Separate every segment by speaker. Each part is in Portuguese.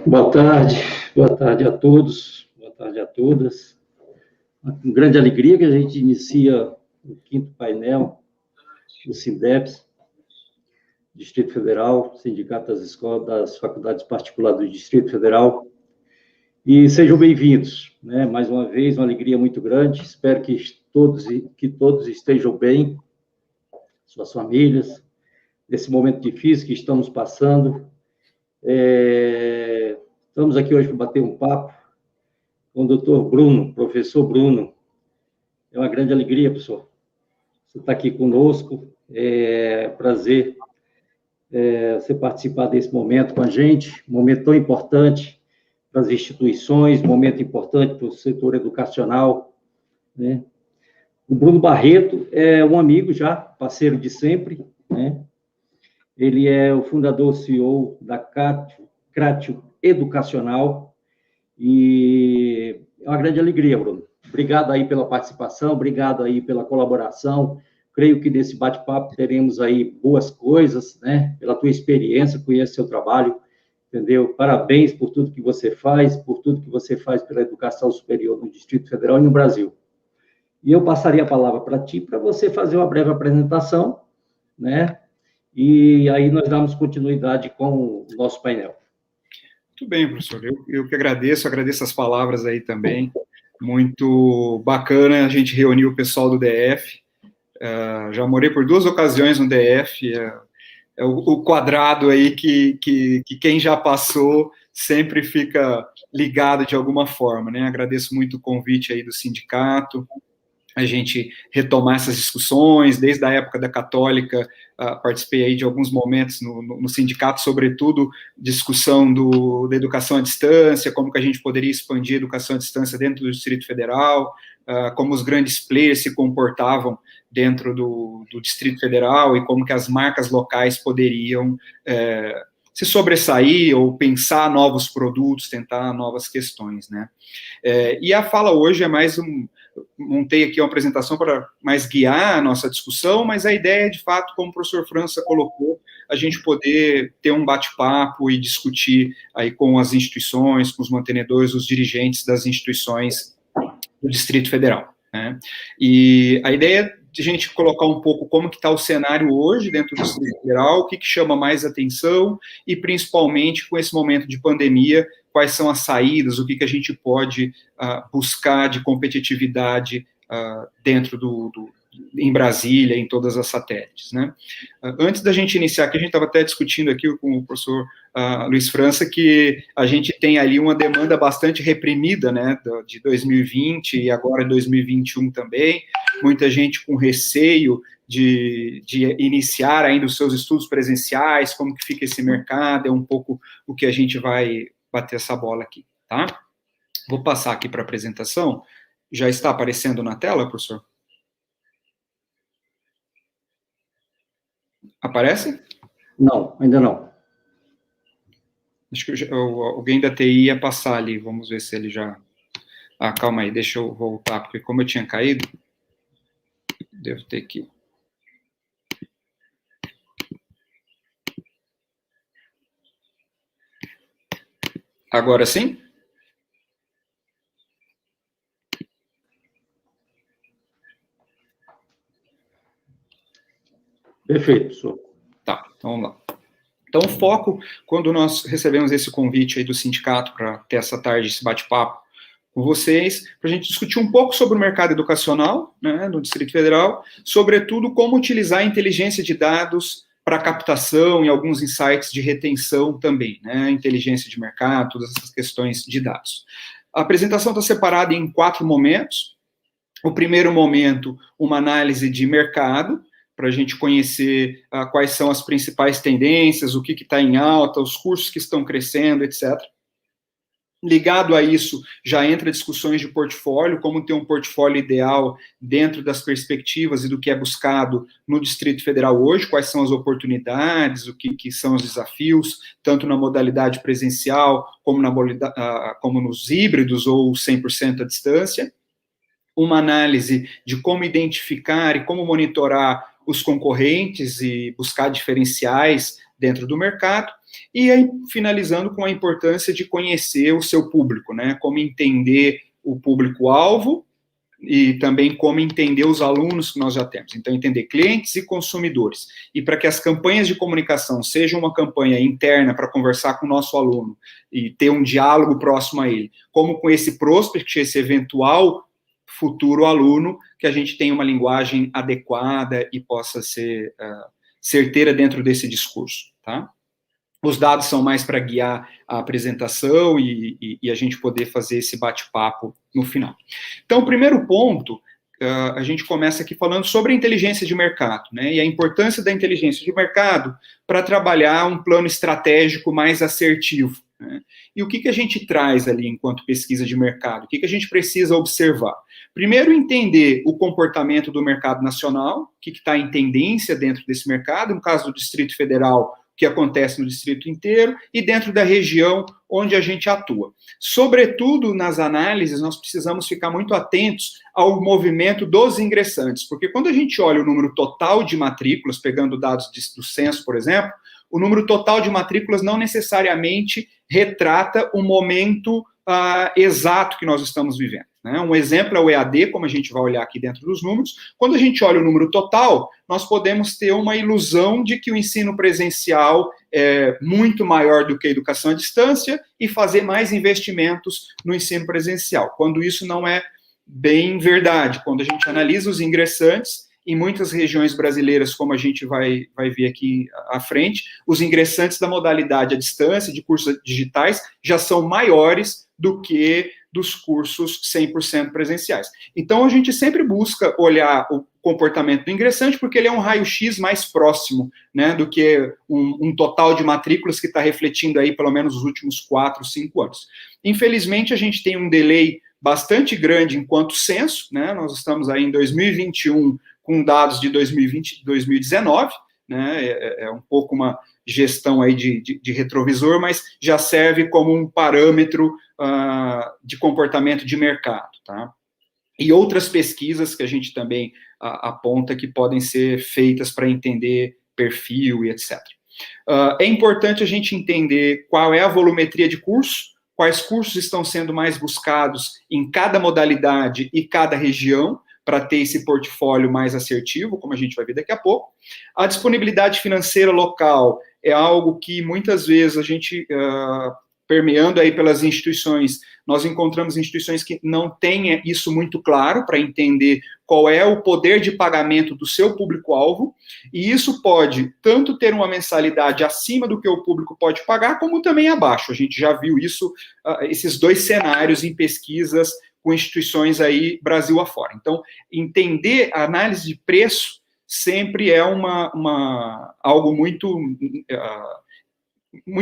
Speaker 1: Boa tarde a todos, boa tarde a todas. Com grande alegria que a gente inicia o quinto painel do SINDEPS, Distrito Federal, Sindicato das Escolas das Faculdades Particulares do Distrito Federal. E sejam bem-vindos, né? Mais uma vez, uma alegria muito grande. Espero que todos estejam bem, suas famílias, nesse momento difícil que estamos passando. Estamos aqui hoje para bater um papo com o doutor Bruno, professor Bruno. É uma grande alegria, professor. Você está aqui conosco. É prazer você participar desse momento com a gente, um momento tão importante para as instituições, um momento importante para o setor educacional, né? O Bruno Barreto é um amigo já, parceiro de sempre, né? Ele é o fundador CEO da Crátio Educacional e é uma grande alegria, Bruno. Obrigado aí pela participação, obrigado aí pela colaboração. Creio que nesse bate-papo teremos aí boas coisas, né? Pela tua experiência, conheço seu trabalho, entendeu? Parabéns por tudo que você faz, por tudo que você faz pela educação superior no Distrito Federal e no Brasil. E eu passaria a palavra para ti, para você fazer uma breve apresentação, né? E aí nós damos continuidade com o nosso painel.
Speaker 2: Muito bem, professor. Eu que agradeço as palavras aí também. Muito bacana a gente reunir o pessoal do DF. Já morei por 2 ocasiões no DF. É o quadrado aí que quem já passou sempre fica ligado de alguma forma, né? Agradeço muito o convite aí do sindicato, a gente retomar essas discussões, desde a época da Católica, participei aí de alguns momentos no sindicato, sobretudo discussão da educação à distância, como que a gente poderia expandir a educação à distância dentro do Distrito Federal, como os grandes players se comportavam dentro do Distrito Federal e como que as marcas locais poderiam se sobressair ou pensar novos produtos, tentar novas questões, né? E a fala hoje é mais montei aqui uma apresentação para mais guiar a nossa discussão, mas a ideia é, de fato, como o professor França colocou, a gente poder ter um bate-papo e discutir aí com as instituições, com os mantenedores, os dirigentes das instituições do Distrito Federal, né? E a ideia é de a gente colocar um pouco como que está o cenário hoje dentro do Distrito Federal, o que chama mais atenção e, principalmente, com esse momento de pandemia, quais são as saídas, o que a gente pode buscar de competitividade dentro em Brasília, em todas as satélites, né? Antes da gente iniciar aqui, a gente estava até discutindo aqui com o professor Luiz França, que a gente tem ali uma demanda bastante reprimida, né, de 2020 e agora 2021 também, muita gente com receio de iniciar ainda os seus estudos presenciais, como que fica esse mercado, é um pouco o que a gente vai bater essa bola aqui, tá? Vou passar aqui para a apresentação. Já está aparecendo na tela, professor? Aparece?
Speaker 1: Não, ainda não.
Speaker 2: Acho que alguém da TI ia passar ali, vamos ver se ele já... calma aí, deixa eu voltar, porque como eu tinha caído, devo ter que... Agora sim?
Speaker 1: Perfeito, professor.
Speaker 2: Tá, então vamos lá. Então, o foco, quando nós recebemos esse convite aí do sindicato para ter essa tarde, esse bate-papo com vocês, para a gente discutir um pouco sobre o mercado educacional, né, no Distrito Federal, sobretudo como utilizar a inteligência de dados para captação e alguns insights de retenção também, né, inteligência de mercado, todas essas questões de dados. A apresentação está separada em 4 momentos. O primeiro momento, uma análise de mercado, para a gente conhecer quais são as principais tendências, o que está em alta, os cursos que estão crescendo, etc. Ligado a isso, já entra discussões de portfólio, como ter um portfólio ideal dentro das perspectivas e do que é buscado no Distrito Federal hoje, quais são as oportunidades, o que são os desafios, tanto na modalidade presencial, como nos híbridos ou 100% à distância. Uma análise de como identificar e como monitorar os concorrentes e buscar diferenciais dentro do mercado, E aí, finalizando com a importância de conhecer o seu público, né? Como entender o público-alvo e também como entender os alunos que nós já temos. Então, entender clientes e consumidores. E para que as campanhas de comunicação sejam uma campanha interna para conversar com o nosso aluno e ter um diálogo próximo a ele, como com esse prospect, esse eventual futuro aluno, que a gente tenha uma linguagem adequada e possa ser certeira dentro desse discurso, tá? Os dados são mais para guiar a apresentação e a gente poder fazer esse bate-papo no final. Então, o primeiro ponto, a gente começa aqui falando sobre a inteligência de mercado, né, e a importância da inteligência de mercado para trabalhar um plano estratégico mais assertivo, né? E o que a gente traz ali enquanto pesquisa de mercado? O que a gente precisa observar? Primeiro, entender o comportamento do mercado nacional, o que está em tendência dentro desse mercado, no caso do Distrito Federal, que acontece no distrito inteiro, e dentro da região onde a gente atua. Sobretudo nas análises, nós precisamos ficar muito atentos ao movimento dos ingressantes, porque quando a gente olha o número total de matrículas, pegando dados do censo, por exemplo, o número total de matrículas não necessariamente retrata o momento exato que nós estamos vivendo, né? Um exemplo é o EAD, como a gente vai olhar aqui dentro dos números. Quando a gente olha o número total, nós podemos ter uma ilusão de que o ensino presencial é muito maior do que a educação à distância e fazer mais investimentos no ensino presencial, quando isso não é bem verdade. Quando a gente analisa os ingressantes, em muitas regiões brasileiras, como a gente vai ver aqui à frente, os ingressantes da modalidade à distância, de cursos digitais, já são maiores do que dos cursos 100% presenciais. Então, a gente sempre busca olhar o comportamento do ingressante, porque ele é um raio-x mais próximo, né, do que um total de matrículas que está refletindo aí pelo menos os últimos 4, 5 anos. Infelizmente, a gente tem um delay bastante grande enquanto censo, né, nós estamos aí em 2021 com dados de 2020, 2019, né, é um pouco uma gestão aí de retrovisor, mas já serve como um parâmetro de comportamento de mercado, tá? E outras pesquisas que a gente também aponta que podem ser feitas para entender perfil e etc. É importante a gente entender qual é a volumetria de curso, quais cursos estão sendo mais buscados em cada modalidade e cada região, para ter esse portfólio mais assertivo, como a gente vai ver daqui a pouco. A disponibilidade financeira local é algo que muitas vezes a gente, permeando aí pelas instituições, nós encontramos instituições que não têm isso muito claro para entender qual é o poder de pagamento do seu público-alvo, e isso pode tanto ter uma mensalidade acima do que o público pode pagar, como também abaixo. A gente já viu isso, esses dois cenários em pesquisas com instituições aí Brasil afora. Então, entender a análise de preço sempre é algo muito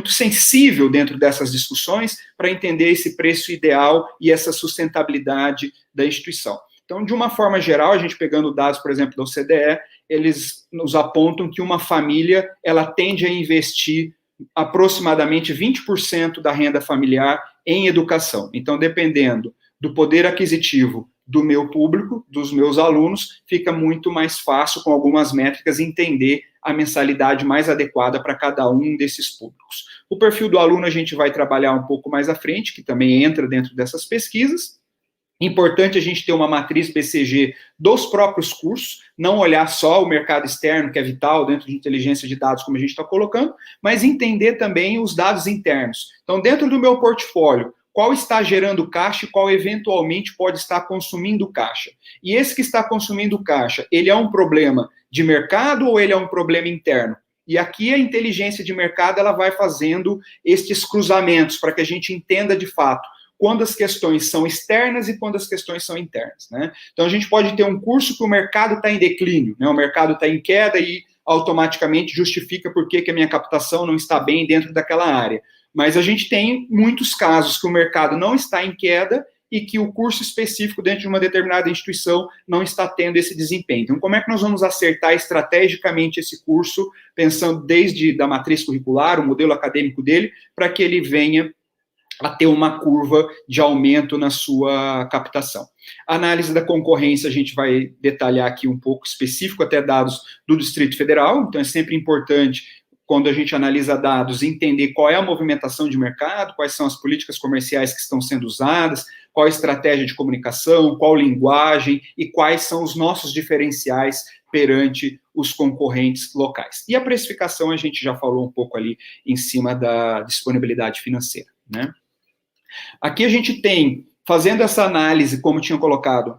Speaker 2: sensível dentro dessas discussões para entender esse preço ideal e essa sustentabilidade da instituição. Então, de uma forma geral, a gente pegando dados, por exemplo, da OCDE, eles nos apontam que uma família, ela tende a investir aproximadamente 20% da renda familiar em educação. Então, dependendo do poder aquisitivo do meu público, dos meus alunos, fica muito mais fácil, com algumas métricas, entender a mensalidade mais adequada para cada um desses públicos. O perfil do aluno a gente vai trabalhar um pouco mais à frente, que também entra dentro dessas pesquisas. Importante a gente ter uma matriz BCG dos próprios cursos, não olhar só o mercado externo, que é vital dentro de inteligência de dados, como a gente está colocando, mas entender também os dados internos. Então, dentro do meu portfólio, qual está gerando caixa e qual eventualmente pode estar consumindo caixa. E esse que está consumindo caixa, ele é um problema de mercado ou ele é um problema interno? E aqui a inteligência de mercado ela vai fazendo estes cruzamentos para que a gente entenda de fato quando as questões são externas e quando as questões são internas, né? Então a gente pode ter um curso que o mercado está em declínio, né? O mercado está em queda e automaticamente justifica por que a minha captação não está bem dentro daquela área. Mas a gente tem muitos casos que o mercado não está em queda e que o curso específico dentro de uma determinada instituição não está tendo esse desempenho. Então, como é que nós vamos acertar estrategicamente esse curso, pensando desde da matriz curricular, o modelo acadêmico dele, para que ele venha a ter uma curva de aumento na sua captação. A análise da concorrência a gente vai detalhar aqui um pouco específico, até dados do Distrito Federal, então é sempre importante quando a gente analisa dados, entender qual é a movimentação de mercado, quais são as políticas comerciais que estão sendo usadas, qual a estratégia de comunicação, qual linguagem e quais são os nossos diferenciais perante os concorrentes locais. E a precificação a gente já falou um pouco ali em cima da disponibilidade financeira, né? Aqui a gente tem, fazendo essa análise, como tinha colocado,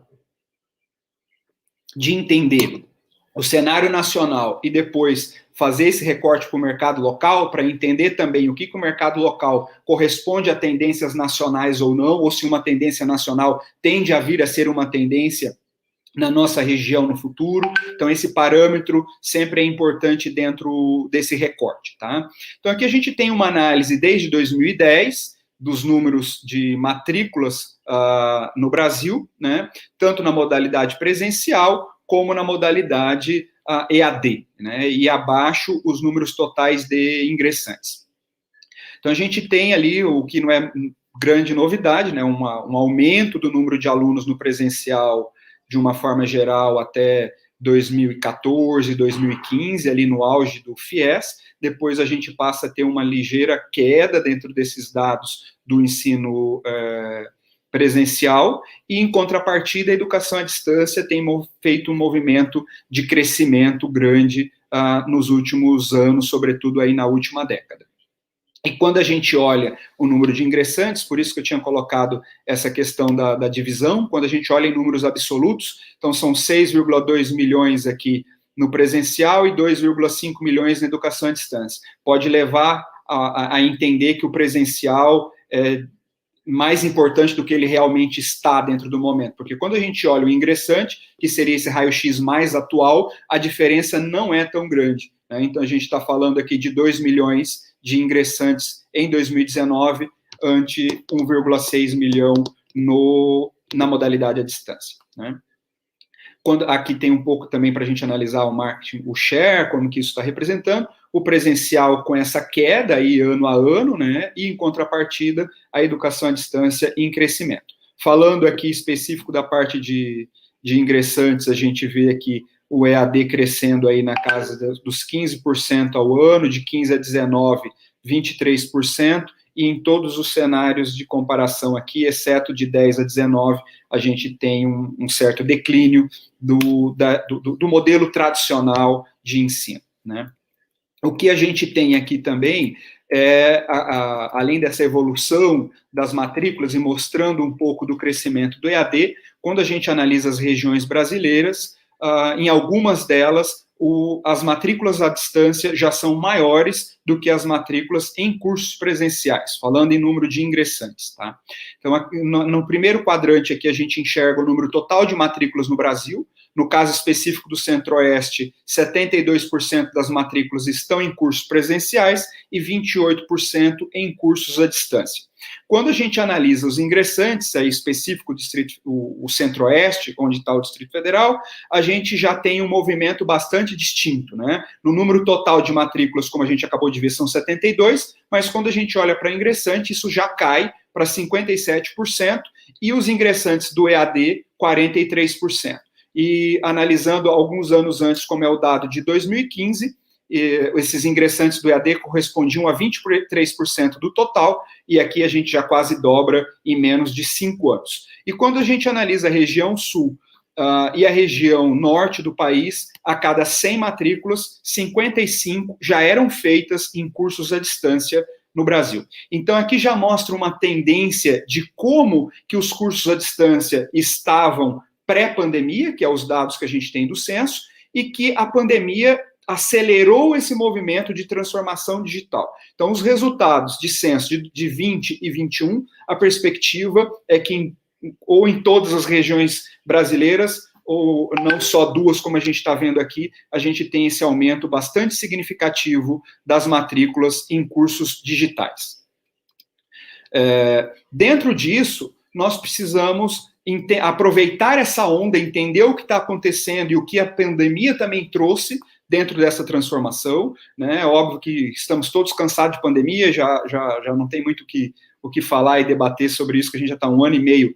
Speaker 2: de entender o cenário nacional e depois fazer esse recorte para o mercado local, para entender também o que o mercado local corresponde a tendências nacionais ou não, ou se uma tendência nacional tende a vir a ser uma tendência na nossa região no futuro. Então, esse parâmetro sempre é importante dentro desse recorte, tá? Então, aqui a gente tem uma análise desde 2010 dos números de matrículas no Brasil, né? Tanto na modalidade presencial como na modalidade EAD, né? E abaixo os números totais de ingressantes. Então, a gente tem ali o que não é grande novidade, né? Um aumento do número de alunos no presencial de uma forma geral até 2014, 2015, ali no auge do FIES. Depois a gente passa a ter uma ligeira queda dentro desses dados do ensino presencial, e em contrapartida a educação à distância tem feito um movimento de crescimento grande nos últimos anos, sobretudo aí na última década. E quando a gente olha o número de ingressantes, por isso que eu tinha colocado essa questão da divisão, quando a gente olha em números absolutos, então são 6,2 milhões aqui no presencial e 2,5 milhões na educação à distância. Pode levar a entender que o presencial é mais importante do que ele realmente está dentro do momento, porque quando a gente olha o ingressante, que seria esse raio-x mais atual, a diferença não é tão grande, né? Então a gente está falando aqui de 2 milhões de ingressantes em 2019, ante 1,6 milhão na modalidade à distância, né? Aqui tem um pouco também para a gente analisar o marketing, o share, como que isso está representando, o presencial com essa queda aí ano a ano, né, e em contrapartida a educação à distância em crescimento. Falando aqui específico da parte de ingressantes, a gente vê aqui o EAD crescendo aí na casa dos 15% ao ano, de 15 a 19, 23%, e em todos os cenários de comparação aqui, exceto de 10 a 19, a gente tem um certo declínio do modelo tradicional de ensino, né? O que a gente tem aqui também é, além dessa evolução das matrículas e mostrando um pouco do crescimento do EAD, quando a gente analisa as regiões brasileiras, em algumas delas, as matrículas à distância já são maiores do que as matrículas em cursos presenciais, falando em número de ingressantes, tá? Então, no primeiro quadrante aqui, a gente enxerga o número total de matrículas no Brasil. No caso específico do Centro-Oeste, 72% das matrículas estão em cursos presenciais e 28% em cursos à distância. Quando a gente analisa os ingressantes, aí específico o Centro-Oeste, onde está o Distrito Federal, a gente já tem um movimento bastante distinto, né? No número total de matrículas, como a gente acabou de ver, são 72%, mas quando a gente olha para ingressante, isso já cai para 57%, e os ingressantes do EAD, 43%. E analisando alguns anos antes, como é o dado de 2015, esses ingressantes do EAD correspondiam a 23% do total, e aqui a gente já quase dobra em menos de 5 anos. E quando a gente analisa a região sul e a região norte do país, a cada 100 matrículas, 55 já eram feitas em cursos à distância no Brasil. Então, aqui já mostra uma tendência de como que os cursos à distância estavam pré-pandemia, que é os dados que a gente tem do censo, e que a pandemia acelerou esse movimento de transformação digital. Então, os resultados de censo de 20 e 21, a perspectiva é que ou em todas as regiões brasileiras, ou não só duas, como a gente está vendo aqui, a gente tem esse aumento bastante significativo das matrículas em cursos digitais. Dentro disso, nós precisamos aproveitar essa onda, entender o que está acontecendo e o que a pandemia também trouxe dentro dessa transformação, né? É óbvio que estamos todos cansados de pandemia, já não tem muito o que falar e debater sobre isso, que a gente já está 1 ano e meio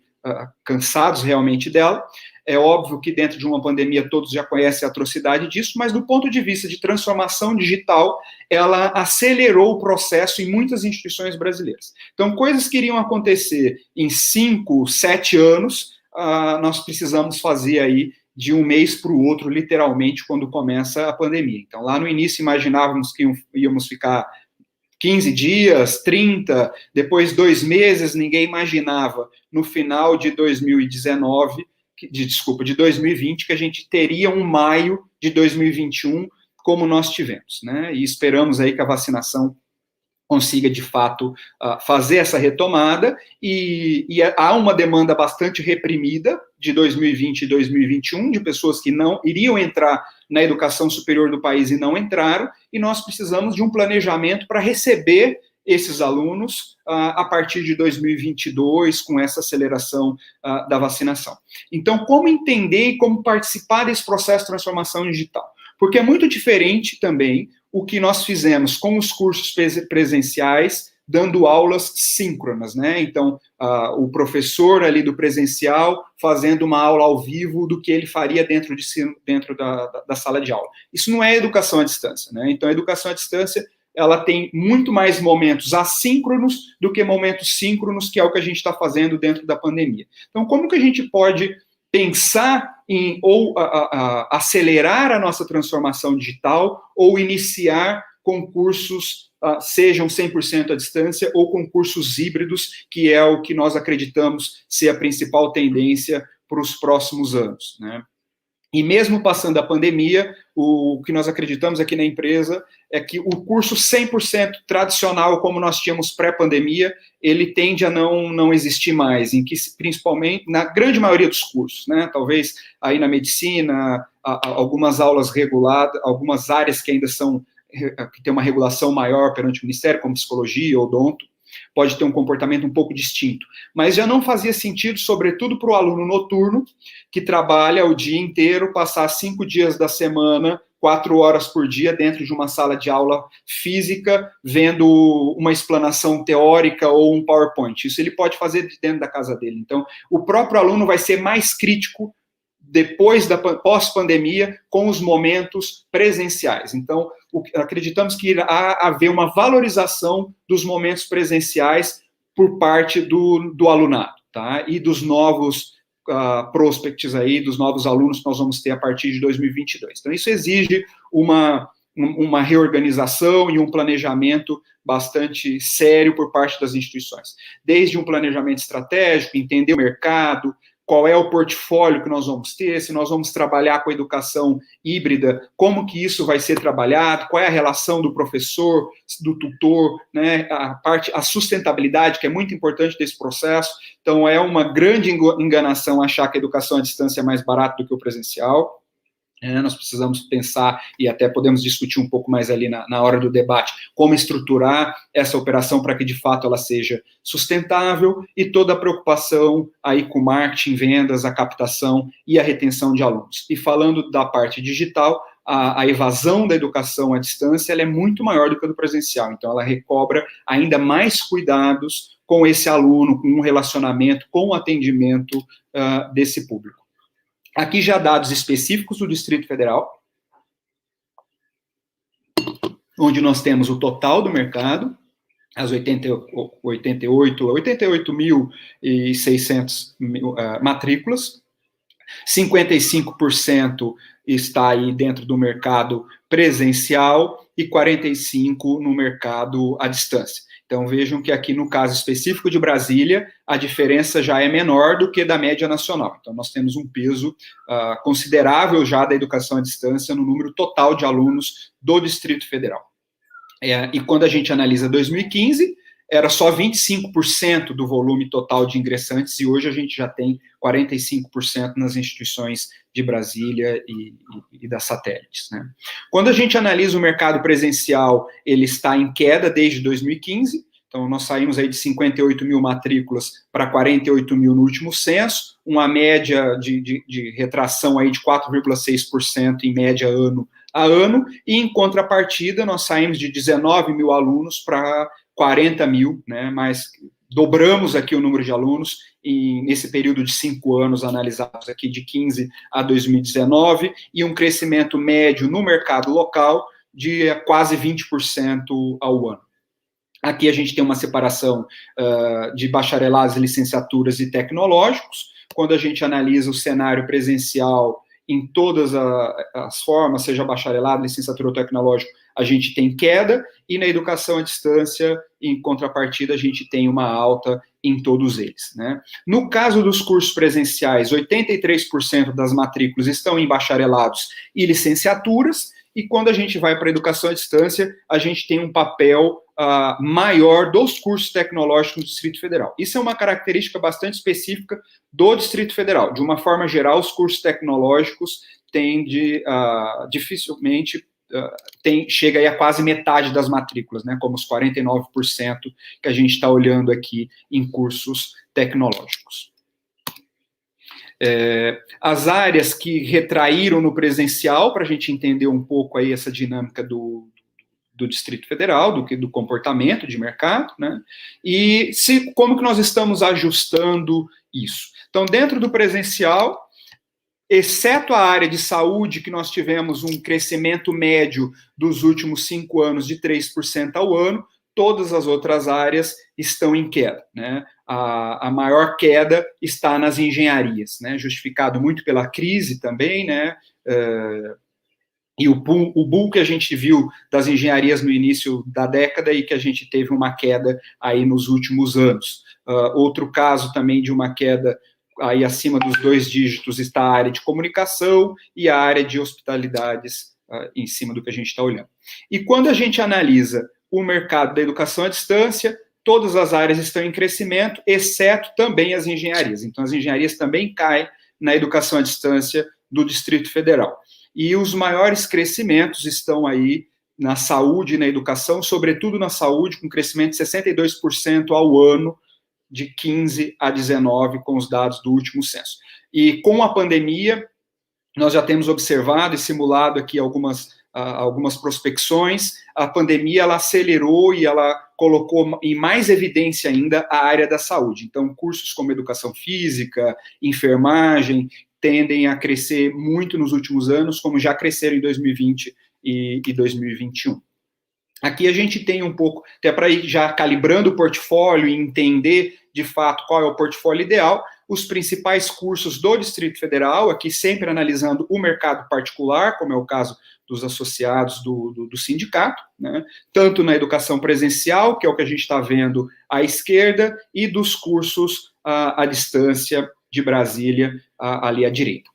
Speaker 2: cansados realmente dela, É óbvio que dentro de uma pandemia todos já conhecem a atrocidade disso, mas do ponto de vista de transformação digital, ela acelerou o processo em muitas instituições brasileiras. Então, coisas que iriam acontecer em 5, 7 anos, nós precisamos fazer aí de um mês para o outro, literalmente, quando começa a pandemia. Então, lá no início, imaginávamos que íamos ficar 15 dias, 30, depois 2 meses, ninguém imaginava, no final de 2019, de 2020, que a gente teria um maio de 2021, como nós tivemos, né? E esperamos aí que a vacinação consiga, de fato, fazer essa retomada, e há uma demanda bastante reprimida de 2020 e 2021, de pessoas que não iriam entrar na educação superior do país e não entraram, e nós precisamos de um planejamento para receber esses alunos a partir de 2022, com essa aceleração da vacinação. Então, como entender e como participar desse processo de transformação digital? Porque é muito diferente também o que nós fizemos com os cursos presenciais, dando aulas síncronas, né? Então, o professor ali do presencial fazendo uma aula ao vivo do que ele faria dentro da sala de aula. Isso não é educação à distância, né? Então, a educação à distância, ela tem muito mais momentos assíncronos do que momentos síncronos, que é o que a gente está fazendo dentro da pandemia. Então, como que a gente pode pensar em acelerar a nossa transformação digital ou iniciar concursos, sejam 100% à distância ou concursos híbridos, que é o que nós acreditamos ser a principal tendência para os próximos anos, né? E mesmo passando a pandemia, o que nós acreditamos aqui na empresa é que o curso 100% tradicional, como nós tínhamos pré-pandemia, ele tende a não existir mais, em que, principalmente, na grande maioria dos cursos, né? Talvez aí na medicina, algumas aulas reguladas, algumas áreas que ainda que tem uma regulação maior perante o Ministério, como psicologia, odonto, pode ter um comportamento um pouco distinto. Mas já não fazia sentido, sobretudo para o aluno noturno, que trabalha o dia inteiro, passar 5 dias da semana, 4 horas por dia, dentro de uma sala de aula física, vendo uma explanação teórica ou um PowerPoint. Isso ele pode fazer dentro da casa dele. Então, o próprio aluno vai ser mais crítico depois da pós-pandemia, com os momentos presenciais. Então, acreditamos que irá haver uma valorização dos momentos presenciais por parte do alunado, tá? E dos novos prospects aí, dos novos alunos que nós vamos ter a partir de 2022. Então, isso exige uma reorganização e um planejamento bastante sério por parte das instituições. Desde um planejamento estratégico, entender o mercado, qual é o portfólio que nós vamos ter, se nós vamos trabalhar com a educação híbrida, como que isso vai ser trabalhado, qual é a relação do professor, do tutor, né, a sustentabilidade, que é muito importante desse processo. Então, é uma grande enganação achar que a educação à distância é mais barata do que o presencial. Nós precisamos pensar, e até podemos discutir um pouco mais ali na hora do debate, como estruturar essa operação para que, de fato, ela seja sustentável, e toda a preocupação aí com marketing, vendas, a captação e a retenção de alunos. E falando da parte digital, a evasão da educação à distância ela é muito maior do que a do presencial, então ela recobra ainda mais cuidados com esse aluno, com um relacionamento, com o atendimento desse público. Aqui já dados específicos do Distrito Federal, onde nós temos o total do mercado, as 88.600 matrículas, 55% está aí dentro do mercado presencial e 45% no mercado à distância. Então, vejam que aqui no caso específico de Brasília, a diferença já é menor do que da média nacional. Então, nós temos um peso considerável já da educação à distância no número total de alunos do Distrito Federal. E quando a gente analisa 2015, era só 25% do volume total de ingressantes, e hoje a gente já tem 45% nas instituições de Brasília e das satélites, né? Quando a gente analisa o mercado presencial, ele está em queda desde 2015, então nós saímos aí de 58 mil matrículas para 48 mil no último censo, uma média de retração aí de 4,6% em média ano a ano, e em contrapartida nós saímos de 19 mil alunos para 40 mil, né, mais dobramos aqui o número de alunos nesse período de 5 anos analisados aqui, de 15 a 2019, e um crescimento médio no mercado local de quase 20% ao ano. Aqui a gente tem uma separação de bacharelados, licenciaturas e tecnológicos. Quando a gente analisa o cenário presencial em todas as formas, seja bacharelado, licenciatura ou tecnológico, a gente tem queda, e na educação à distância, em contrapartida, a gente tem uma alta em todos eles, né? No caso dos cursos presenciais, 83% das matrículas estão em bacharelados e licenciaturas, e quando a gente vai para a educação à distância, a gente tem um papel maior dos cursos tecnológicos do Distrito Federal. Isso é uma característica bastante específica do Distrito Federal. De uma forma geral, os cursos tecnológicos tendem dificilmente chega aí a quase metade das matrículas, né, como os 49% que a gente está olhando aqui em cursos tecnológicos. As áreas que retraíram no presencial, para a gente entender um pouco aí essa dinâmica do Distrito Federal, do comportamento de mercado, né? E como que nós estamos ajustando isso? Então, dentro do presencial, exceto a área de saúde, que nós tivemos um crescimento médio dos últimos 5 anos de 3% ao ano, todas as outras áreas estão em queda, né? A maior queda está nas engenharias, né? Justificado muito pela crise também, né? E o boom que a gente viu das engenharias no início da década e que a gente teve uma queda aí nos últimos anos. Outro caso também de uma queda aí acima dos 2 dígitos está a área de comunicação e a área de hospitalidades em cima do que a gente está olhando. E quando a gente analisa o mercado da educação à distância, todas as áreas estão em crescimento, exceto também as engenharias. Então, as engenharias também caem na educação à distância do Distrito Federal. E os maiores crescimentos estão aí na saúde e na educação, sobretudo na saúde, com crescimento de 62% ao ano, de 15 a 19, com os dados do último censo. E com a pandemia, nós já temos observado e simulado aqui algumas prospecções. A pandemia, ela acelerou e ela colocou em mais evidência ainda a área da saúde. Então, cursos como educação física, enfermagem, tendem a crescer muito nos últimos anos, como já cresceram em 2020 e 2021. Aqui a gente tem um pouco, até para ir já calibrando o portfólio e entender, de fato, qual é o portfólio ideal, os principais cursos do Distrito Federal, aqui sempre analisando o mercado particular, como é o caso dos associados do sindicato, né? Tanto na educação presencial, que é o que a gente está vendo à esquerda, e dos cursos à distância de Brasília, ali à direita.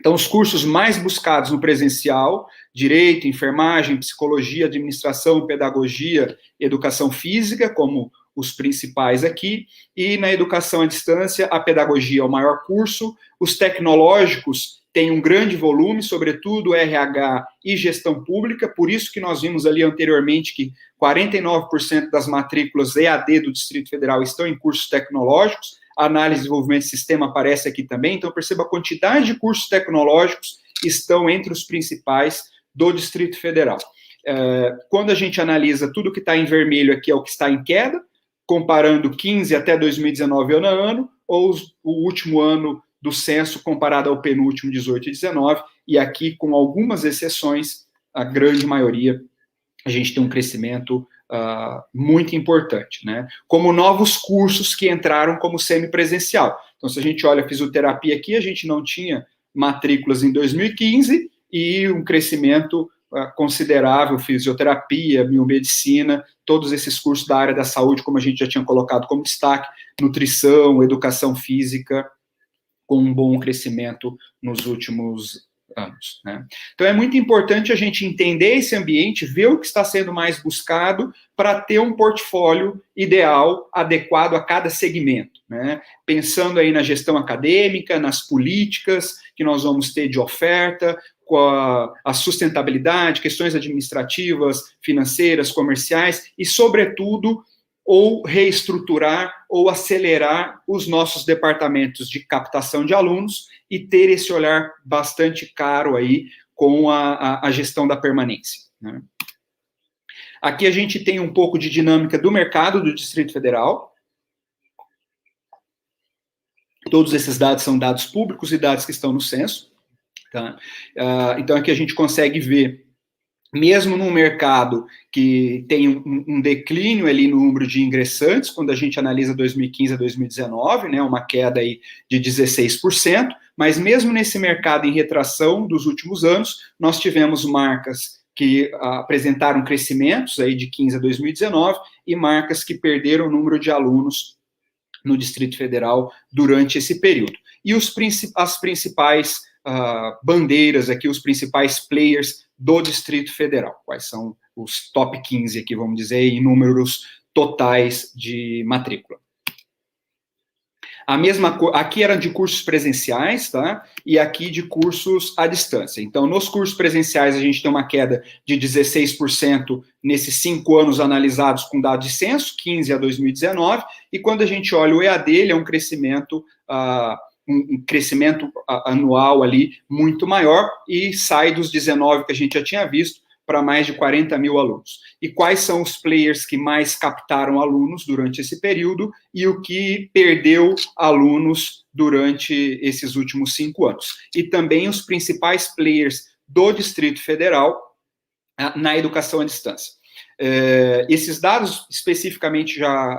Speaker 2: Então, os cursos mais buscados no presencial, direito, enfermagem, psicologia, administração, pedagogia, educação física, como os principais aqui, e na educação à distância, a pedagogia é o maior curso, os tecnológicos têm um grande volume, sobretudo RH e gestão pública, por isso que nós vimos ali anteriormente que 49% das matrículas EAD do Distrito Federal estão em cursos tecnológicos. A análise de desenvolvimento de sistema aparece aqui também, então perceba a quantidade de cursos tecnológicos estão entre os principais do Distrito Federal. Quando a gente analisa tudo que está em vermelho aqui é o que está em queda, comparando 15 até 2019 ano a ano, ou o último ano do censo comparado ao penúltimo, 18 e 19, e aqui, com algumas exceções, a grande maioria, a gente tem um crescimento muito importante, né? Como novos cursos que entraram como semipresencial. Então, se a gente olha a fisioterapia aqui, a gente não tinha matrículas em 2015 e um crescimento considerável, fisioterapia, biomedicina, todos esses cursos da área da saúde, como a gente já tinha colocado como destaque, nutrição, educação física, com um bom crescimento nos últimos anos, né? Então, é muito importante a gente entender esse ambiente, ver o que está sendo mais buscado para ter um portfólio ideal, adequado a cada segmento, né? Pensando aí na gestão acadêmica, nas políticas que nós vamos ter de oferta, com a sustentabilidade, questões administrativas, financeiras, comerciais e, sobretudo, ou reestruturar ou acelerar os nossos departamentos de captação de alunos e ter esse olhar bastante caro aí com a gestão da permanência, né? Aqui a gente tem um pouco de dinâmica do mercado do Distrito Federal. Todos esses dados são dados públicos e dados que estão no censo. Tá? Então, aqui a gente consegue ver, mesmo num mercado que tem um declínio ali no número de ingressantes, quando a gente analisa 2015 a 2019, né, uma queda aí de 16%, mas mesmo nesse mercado em retração dos últimos anos, nós tivemos marcas que apresentaram crescimentos aí de 15 a 2019 e marcas que perderam o número de alunos no Distrito Federal durante esse período. E as principais bandeiras aqui, os principais players do Distrito Federal, quais são os top 15 aqui, vamos dizer, em números totais de matrícula. Aqui eram de cursos presenciais, tá? E aqui de cursos à distância. Então, nos cursos presenciais, a gente tem uma queda de 16% nesses 5 anos analisados com dados de censo, 15 a 2019, e quando a gente olha o EAD, ele é um crescimento anual ali muito maior e sai dos 19 que a gente já tinha visto para mais de 40 mil alunos. E quais são os players que mais captaram alunos durante esse período e o que perdeu alunos durante esses últimos 5 anos? E também os principais players do Distrito Federal na educação à distância. Esses dados especificamente já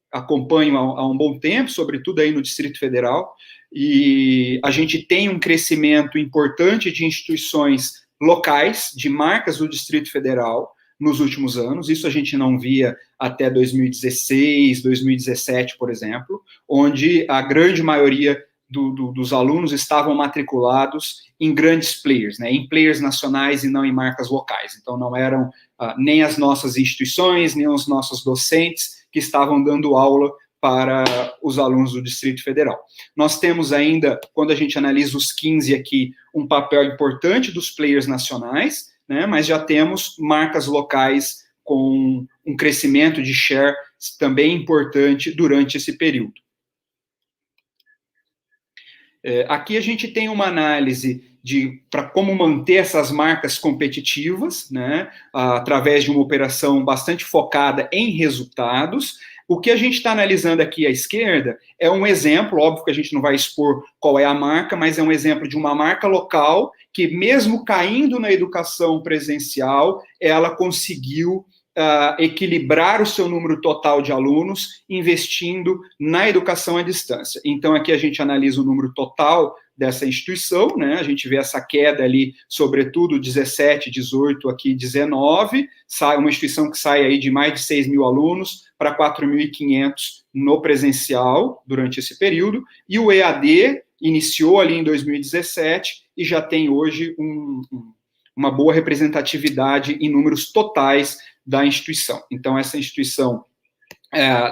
Speaker 2: acompanho há um bom tempo, sobretudo aí no Distrito Federal, e a gente tem um crescimento importante de instituições locais, de marcas do Distrito Federal nos últimos anos. Isso a gente não via até 2016, 2017, por exemplo, onde a grande maioria dos alunos estavam matriculados em grandes players, né, em players nacionais e não em marcas locais. Então, não eram nem as nossas instituições, nem os nossos docentes que estavam dando aula para os alunos do Distrito Federal. Nós temos ainda, quando a gente analisa os 15 aqui, um papel importante dos players nacionais, né, mas já temos marcas locais com um crescimento de share também importante durante esse período. Aqui a gente tem uma análise para como manter essas marcas competitivas, né, através de uma operação bastante focada em resultados. O que a gente está analisando aqui à esquerda é um exemplo, óbvio que a gente não vai expor qual é a marca, mas é um exemplo de uma marca local que, mesmo caindo na educação presencial, ela conseguiu equilibrar o seu número total de alunos investindo na educação à distância. Então, aqui a gente analisa o número total dessa instituição, né? A gente vê essa queda ali, sobretudo 17, 18, aqui 19, uma instituição que sai aí de mais de 6 mil alunos para 4.500 no presencial durante esse período, e o EAD iniciou ali em 2017 e já tem hoje uma boa representatividade em números totais da instituição. Então, essa instituição,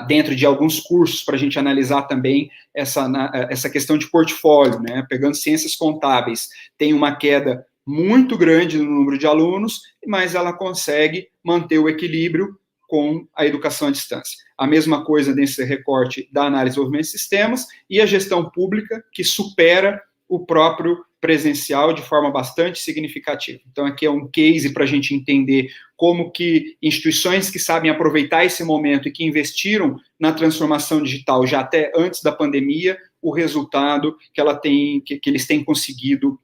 Speaker 2: dentro de alguns cursos, para a gente analisar também essa questão de portfólio, né? Pegando ciências contábeis, tem uma queda muito grande no número de alunos, mas ela consegue manter o equilíbrio com a educação à distância. A mesma coisa nesse recorte da análise de desenvolvimento de sistemas e a gestão pública, que supera o próprio presencial de forma bastante significativa. Então, aqui é um case para a gente entender como que instituições que sabem aproveitar esse momento e que investiram na transformação digital já até antes da pandemia, o resultado que eles têm conseguido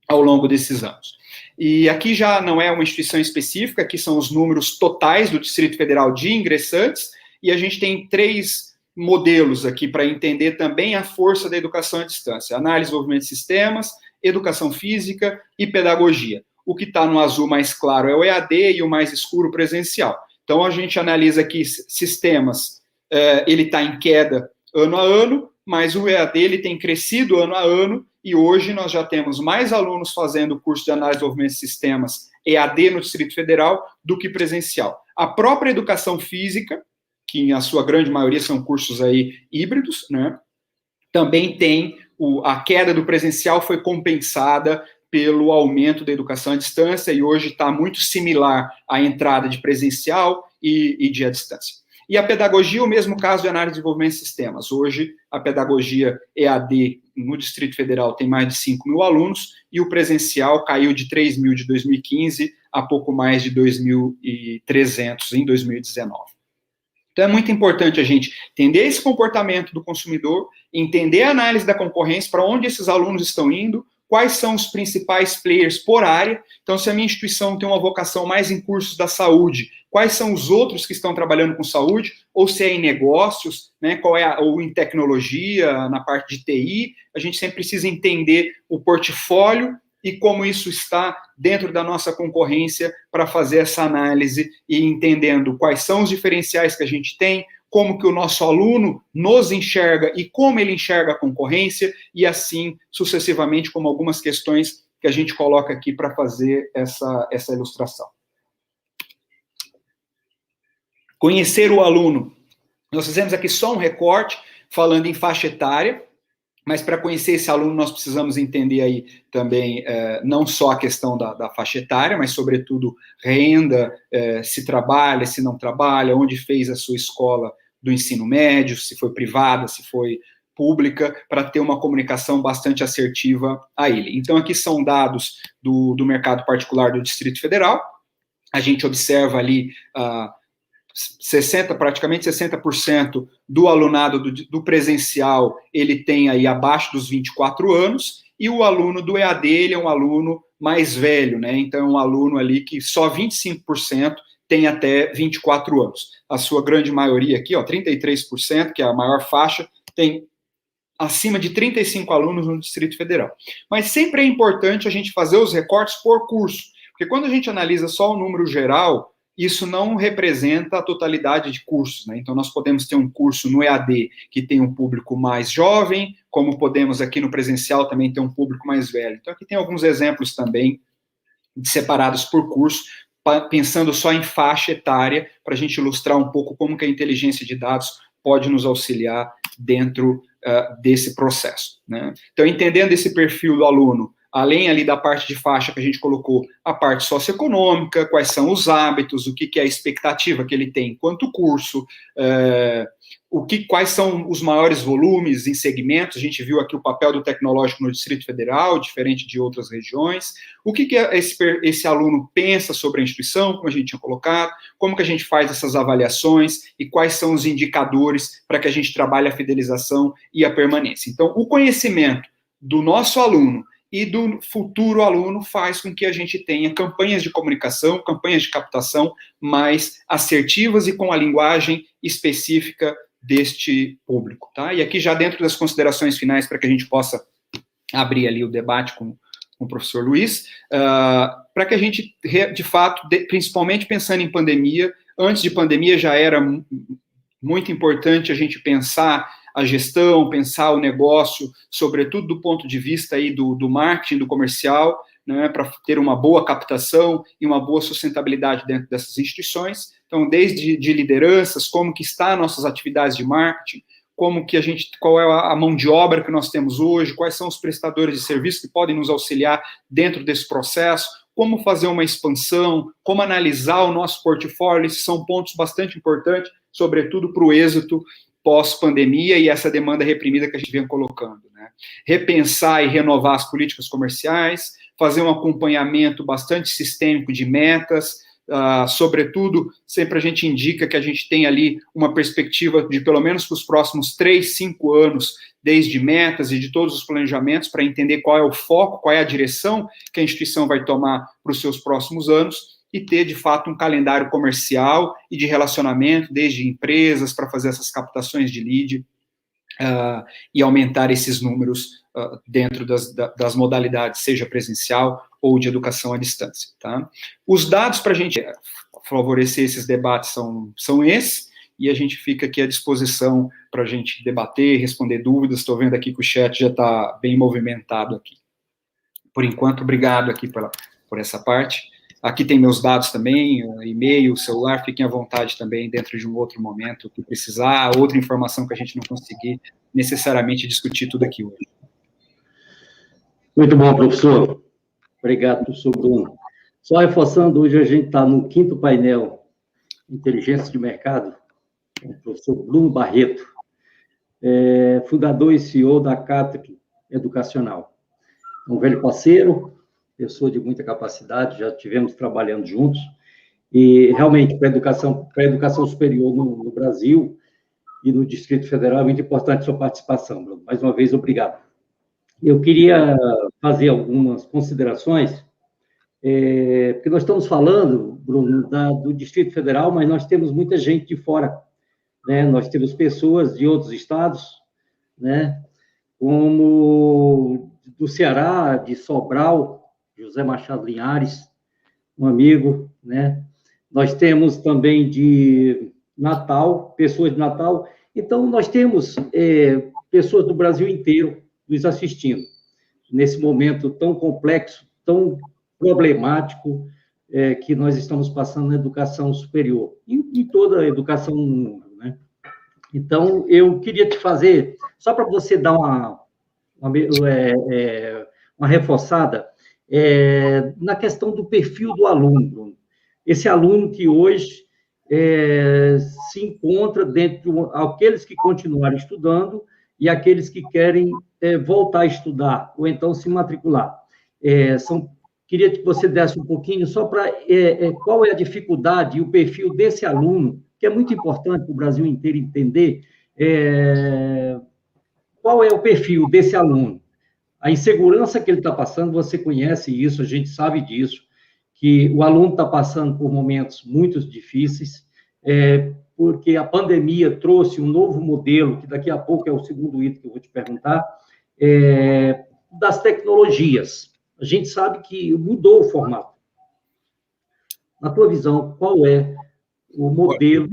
Speaker 2: ao longo desses anos. E aqui já não é uma instituição específica, aqui são os números totais do Distrito Federal de ingressantes, e a gente tem 3 modelos aqui para entender também a força da educação à distância: análise de desenvolvimento de sistemas, educação física e pedagogia. O que está no azul mais claro é o EAD e o mais escuro presencial. Então, a gente analisa aqui sistemas, ele está em queda ano a ano, mas o EAD ele tem crescido ano a ano, e hoje nós já temos mais alunos fazendo o curso de análise de desenvolvimento de sistemas EAD no Distrito Federal do que presencial. A própria educação física, que em a sua grande maioria são cursos aí híbridos, né, também tem a queda do presencial foi compensada pelo aumento da educação à distância, e hoje está muito similar à entrada de presencial e de à distância. E a pedagogia, o mesmo caso de análise de desenvolvimento de sistemas. Hoje, a pedagogia EAD no Distrito Federal tem mais de 5 mil alunos, e o presencial caiu de 3 mil de 2015 a pouco mais de 2.300 em 2019. Então, é muito importante a gente entender esse comportamento do consumidor, entender a análise da concorrência, para onde esses alunos estão indo, quais são os principais players por área. Então, se a minha instituição tem uma vocação mais em cursos da saúde, quais são os outros que estão trabalhando com saúde, ou se é em negócios, né, ou em tecnologia, na parte de TI, a gente sempre precisa entender o portfólio e como isso está dentro da nossa concorrência para fazer essa análise e entendendo quais são os diferenciais que a gente tem, como que o nosso aluno nos enxerga e como ele enxerga a concorrência, e assim sucessivamente, como algumas questões que a gente coloca aqui para fazer essa ilustração. Conhecer o aluno. Nós fizemos aqui só um recorte, falando em faixa etária, mas para conhecer esse aluno nós precisamos entender aí também não só a questão da faixa etária, mas sobretudo renda, se trabalha, se não trabalha, onde fez a sua escola do ensino médio, se foi privada, se foi pública, para ter uma comunicação bastante assertiva a ele. Então aqui são dados do mercado particular do Distrito Federal, a gente observa ali praticamente 60% do alunado do presencial, ele tem aí abaixo dos 24 anos, e o aluno do EAD, ele é um aluno mais velho, né? Então, é um aluno ali que só 25% tem até 24 anos. A sua grande maioria aqui, 33%, que é a maior faixa, tem acima de 35 alunos no Distrito Federal. Mas sempre é importante a gente fazer os recortes por curso, porque quando a gente analisa só o número geral, isso não representa a totalidade de cursos, né? Então, nós podemos ter um curso no EAD que tem um público mais jovem, como podemos aqui no presencial também ter um público mais velho. Então, aqui tem alguns exemplos também separados por curso, pensando só em faixa etária, para a gente ilustrar um pouco como que a inteligência de dados pode nos auxiliar dentro desse processo, né? Então, entendendo esse perfil do aluno, além ali da parte de faixa que a gente colocou, a parte socioeconômica, quais são os hábitos, o que é a expectativa que ele tem enquanto curso, quais são os maiores volumes em segmentos, a gente viu aqui o papel do tecnológico no Distrito Federal, diferente de outras regiões, o que esse aluno pensa sobre a instituição, como a gente tinha colocado, como que a gente faz essas avaliações e quais são os indicadores para que a gente trabalhe a fidelização e a permanência. Então, o conhecimento do nosso aluno e do futuro aluno faz com que a gente tenha campanhas de comunicação, campanhas de captação mais assertivas e com a linguagem específica deste público, tá? E aqui já dentro das considerações finais, para que a gente possa abrir ali o debate com o professor Luiz, para que a gente, de fato, principalmente pensando em pandemia, antes de pandemia já era muito importante a gente pensar a gestão, pensar o negócio, sobretudo do ponto de vista aí do marketing, do comercial, né, para ter uma boa captação e uma boa sustentabilidade dentro dessas instituições. Então, desde de lideranças, como que está nossas atividades de marketing, qual é a mão de obra que nós temos hoje, quais são os prestadores de serviço que podem nos auxiliar dentro desse processo, como fazer uma expansão, como analisar o nosso portfólio, esses são pontos bastante importantes, sobretudo para o êxito pós-pandemia e essa demanda reprimida que a gente vem colocando, né? Repensar e renovar as políticas comerciais, fazer um acompanhamento bastante sistêmico de metas, sobretudo, sempre a gente indica que a gente tem ali uma perspectiva de pelo menos para os próximos 3, 5 anos, desde metas e de todos os planejamentos, para entender qual é o foco, qual é a direção que a instituição vai tomar para os seus próximos anos, e ter, de fato, um calendário comercial e de relacionamento, desde empresas, para fazer essas captações de lead e aumentar esses números dentro das modalidades, seja presencial ou de educação à distância, tá? Os dados para a gente favorecer esses debates são esses, e a gente fica aqui à disposição para a gente debater, responder dúvidas. Estou vendo aqui que o chat já está bem movimentado aqui. Por enquanto, obrigado aqui por essa parte. Aqui tem meus dados também, e-mail, celular, fiquem à vontade também dentro de um outro momento que precisar, outra informação que a gente não conseguir necessariamente discutir tudo aqui hoje.
Speaker 1: Muito bom, professor. Obrigado, professor Bruno. Só reforçando, hoje a gente está no 5º painel Inteligência de Mercado, com o professor Bruno Barreto, fundador e CEO da CATEC Educacional. Um velho parceiro, pessoa de muita capacidade, já estivemos trabalhando juntos, E, realmente, para a educação superior no Brasil e no Distrito Federal, é muito importante a sua participação, Bruno. Mais uma vez, obrigado. Eu queria fazer algumas considerações, porque nós estamos falando, Bruno, do Distrito Federal, mas nós temos muita gente de fora, né? Nós temos pessoas de outros estados, né? Como do Ceará, de Sobral, José Machado Linhares, um amigo, né? Nós temos também de Natal, pessoas de Natal. Então, nós temos pessoas do Brasil inteiro nos assistindo, nesse momento tão complexo, tão problemático, que nós estamos passando na educação superior, em toda a educação no mundo, né? Então, eu queria te fazer, só para você dar uma reforçada, na questão do perfil do aluno. Esse aluno que hoje se encontra dentro de aqueles que continuaram estudando e aqueles que querem voltar a estudar, ou então se matricular. Queria que você desse um pouquinho, só para qual é a dificuldade e o perfil desse aluno, que é muito importante para o Brasil inteiro entender qual é o perfil desse aluno. A insegurança que ele está passando, você conhece isso, a gente sabe disso, que o aluno está passando por momentos muito difíceis, porque a pandemia trouxe um novo modelo, que daqui a pouco é o segundo item que eu vou te perguntar, das tecnologias. A gente sabe que mudou o formato. Na tua visão, qual é o modelo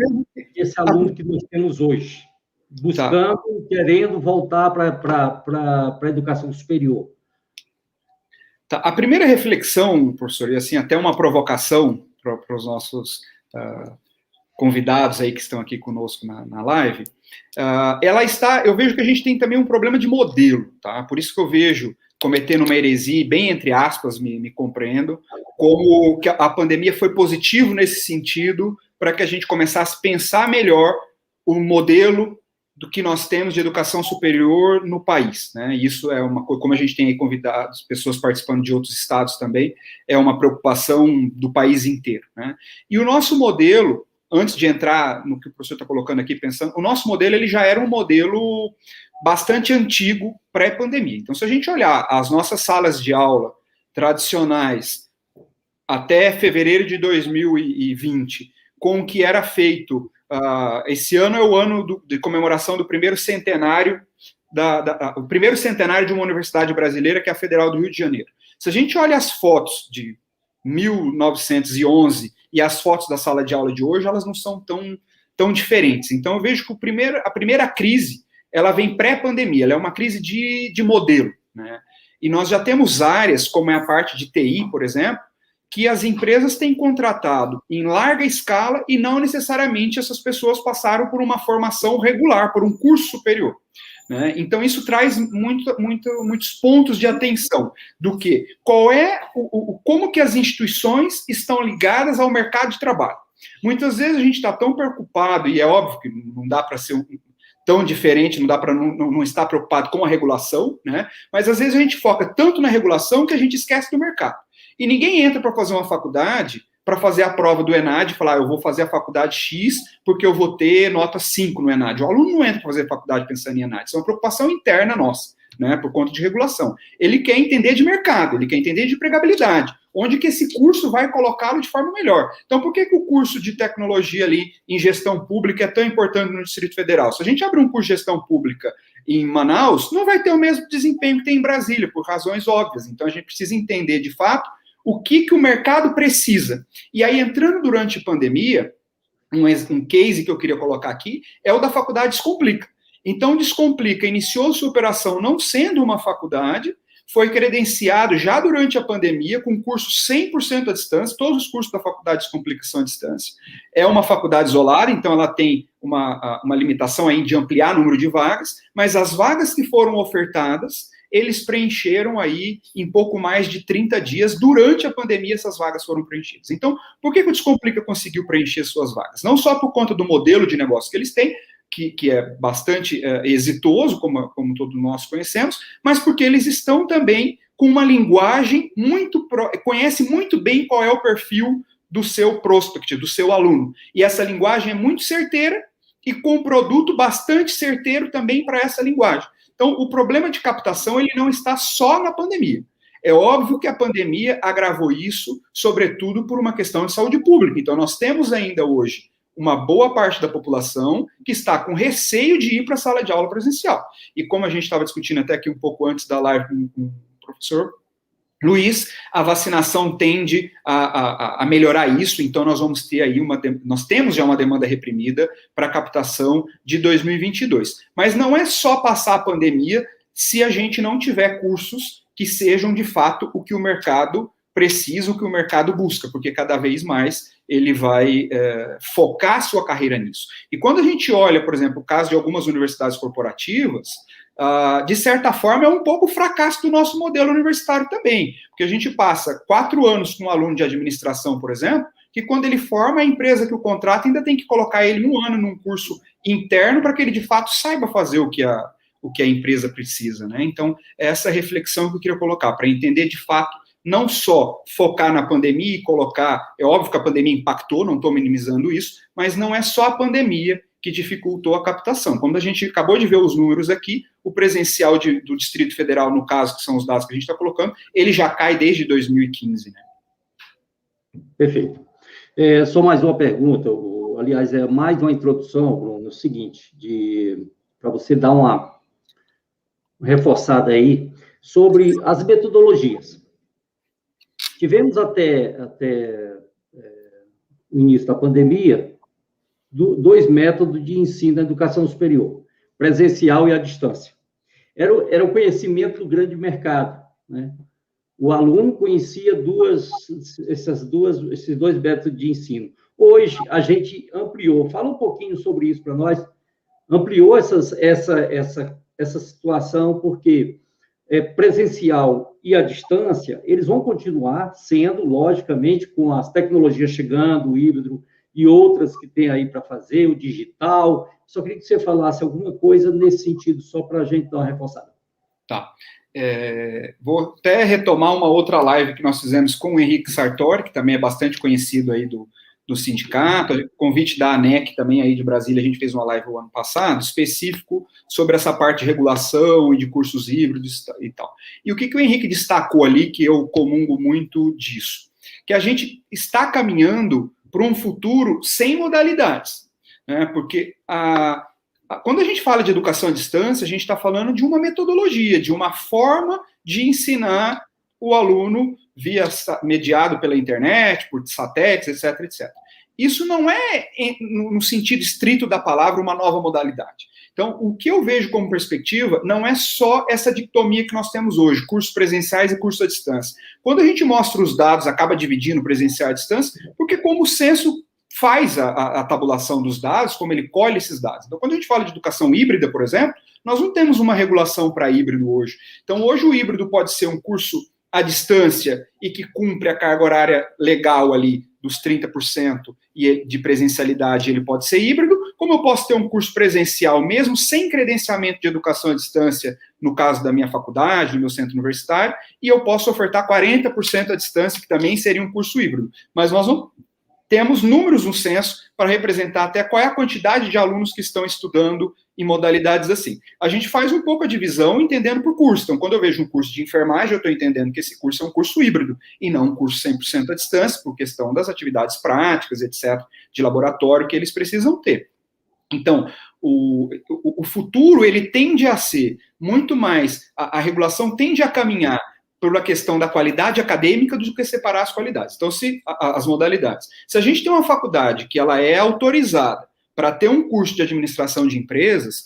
Speaker 1: desse aluno que nós temos hoje, buscando, querendo voltar para a educação superior?
Speaker 2: Tá. A primeira reflexão, professor, e assim, até uma provocação para os nossos convidados aí que estão aqui conosco na live, eu vejo que a gente tem também um problema de modelo, tá? Por isso que eu vejo, cometendo uma heresia, bem entre aspas, me compreendo, como que a pandemia foi positivo nesse sentido, para que a gente começasse a pensar melhor o modelo do que nós temos de educação superior no país, né? Isso é uma coisa, como a gente tem aí convidados, pessoas participando de outros estados também, é uma preocupação do país inteiro, né? E o nosso modelo, antes de entrar no que o professor está colocando aqui, pensando, o nosso modelo, ele já era um modelo bastante antigo, pré-pandemia. Então, se a gente olhar as nossas salas de aula tradicionais até fevereiro de 2020, com o que era feito, esse ano é o ano de comemoração do primeiro centenário, o primeiro centenário de uma universidade brasileira, que é a Federal do Rio de Janeiro. Se a gente olha as fotos de 1911 e as fotos da sala de aula de hoje, elas não são tão diferentes. Então, eu vejo que a primeira crise, ela vem pré-pandemia, ela é uma crise de modelo, né? E nós já temos áreas, como é a parte de TI, por exemplo, que as empresas têm contratado em larga escala e não necessariamente essas pessoas passaram por uma formação regular, por um curso superior, né? Então, isso traz muitos pontos de atenção do que como que as instituições estão ligadas ao mercado de trabalho. Muitas vezes a gente está tão preocupado, e é óbvio que não dá para ser tão diferente, não dá para não estar preocupado com a regulação, né? Mas às vezes a gente foca tanto na regulação que a gente esquece do mercado. E ninguém entra para fazer uma faculdade para fazer a prova do ENAD e falar, eu vou fazer a faculdade X porque eu vou ter nota 5 no ENAD. O aluno não entra para fazer a faculdade pensando em ENAD. Isso é uma preocupação interna nossa, né, por conta de regulação. Ele quer entender de mercado, ele quer entender de empregabilidade, onde que esse curso vai colocá-lo de forma melhor. Então, por que o curso de tecnologia ali em gestão pública é tão importante no Distrito Federal? Se a gente abrir um curso de gestão pública em Manaus, não vai ter o mesmo desempenho que tem em Brasília, por razões óbvias. Então, a gente precisa entender, de fato, o que o mercado precisa. E aí, entrando durante a pandemia, um case que eu queria colocar aqui é o da Faculdade Descomplica. Então, Descomplica iniciou sua operação não sendo uma faculdade, foi credenciado já durante a pandemia com curso 100% à distância, todos os cursos da Faculdade Descomplica são à distância. É uma faculdade isolada, então ela tem uma limitação aí de ampliar o número de vagas, mas as vagas que foram ofertadas, eles preencheram aí em pouco mais de 30 dias. Durante a pandemia, essas vagas foram preenchidas. Então, por que o Descomplica conseguiu preencher suas vagas? Não só por conta do modelo de negócio que eles têm, que é bastante exitoso, como todos nós conhecemos, mas porque eles estão também com uma linguagem conhece muito bem qual é o perfil do seu prospect, do seu aluno. E essa linguagem é muito certeira e com um produto bastante certeiro também para essa linguagem. Então, o problema de captação ele não está só na pandemia. É óbvio que a pandemia agravou isso, sobretudo por uma questão de saúde pública. Então, nós temos ainda hoje uma boa parte da população que está com receio de ir para a sala de aula presencial. E como a gente estava discutindo até aqui um pouco antes da live com o professor Luiz, a vacinação tende a melhorar isso, então nós vamos ter aí nós temos já uma demanda reprimida para a captação de 2022. Mas não é só passar a pandemia se a gente não tiver cursos que sejam, de fato, o que o mercado precisa, o que o mercado busca, porque cada vez mais ele vai focar sua carreira nisso. E quando a gente olha, por exemplo, o caso de algumas universidades corporativas, de certa forma é um pouco o fracasso do nosso modelo universitário também, porque a gente passa 4 anos com um aluno de administração, por exemplo, que quando ele forma, a empresa que o contrata ainda tem que colocar ele 1 ano num curso interno para que ele, de fato, saiba fazer o que a empresa precisa, né? Então, essa reflexão que eu queria colocar, para entender, de fato, não só focar na pandemia e colocar, é óbvio que a pandemia impactou, não estou minimizando isso, mas não é só a pandemia que dificultou a captação. Quando a gente acabou de ver os números aqui, o presencial do Distrito Federal, no caso, que são os dados que a gente está colocando, ele já cai desde 2015, né?
Speaker 1: Perfeito. Só mais uma pergunta, aliás, é mais uma introdução, Bruno, no seguinte, para você dar uma reforçada aí, sobre as metodologias. Tivemos até o início da pandemia 2 métodos de ensino da educação superior, presencial e à distância. Era o conhecimento do grande mercado, né? O aluno conhecia esses 2 métodos de ensino. Hoje, a gente ampliou, fala um pouquinho sobre isso para nós, ampliou essa situação, porque presencial e à distância, eles vão continuar sendo, logicamente, com as tecnologias chegando, o híbrido e outras que tem aí para fazer, o digital. Só queria que você falasse alguma coisa nesse sentido, só para a gente dar uma reforçada.
Speaker 2: Tá. Vou até retomar uma outra live que nós fizemos com o Henrique Sartori, que também é bastante conhecido aí do sindicato, convite da ANEC também aí de Brasília, a gente fez uma live o ano passado, específico sobre essa parte de regulação e de cursos híbridos e tal. E o que o Henrique destacou ali, que eu comungo muito disso? Que a gente está caminhando para um futuro sem modalidades, né? Porque quando a gente fala de educação à distância, a gente está falando de uma metodologia, de uma forma de ensinar o aluno mediado pela internet, por satélites, etc, etc. Isso não é, no sentido estrito da palavra, uma nova modalidade. Então, o que eu vejo como perspectiva não é só essa dicotomia que nós temos hoje, cursos presenciais e cursos à distância. Quando a gente mostra os dados, acaba dividindo presencial à distância, porque como o censo faz a tabulação dos dados, como ele colhe esses dados. Então, quando a gente fala de educação híbrida, por exemplo, nós não temos uma regulação para híbrido hoje. Então, hoje o híbrido pode ser um curso à distância e que cumpre a carga horária legal ali dos 30% e de presencialidade, ele pode ser híbrido, como eu posso ter um curso presencial mesmo sem credenciamento de educação à distância, no caso da minha faculdade, do meu centro universitário, e eu posso ofertar 40% à distância, que também seria um curso híbrido. Mas nós não temos números no censo para representar até qual é a quantidade de alunos que estão estudando em modalidades assim. A gente faz um pouco a divisão entendendo por curso. Então, quando eu vejo um curso de enfermagem, eu estou entendendo que esse curso é um curso híbrido e não um curso 100% à distância, por questão das atividades práticas, etc., de laboratório que eles precisam ter. Então, o futuro, ele tende a ser muito mais, a regulação tende a caminhar pela questão da qualidade acadêmica do que separar as qualidades. Então, as modalidades. Se a gente tem uma faculdade que ela é autorizada para ter um curso de administração de empresas,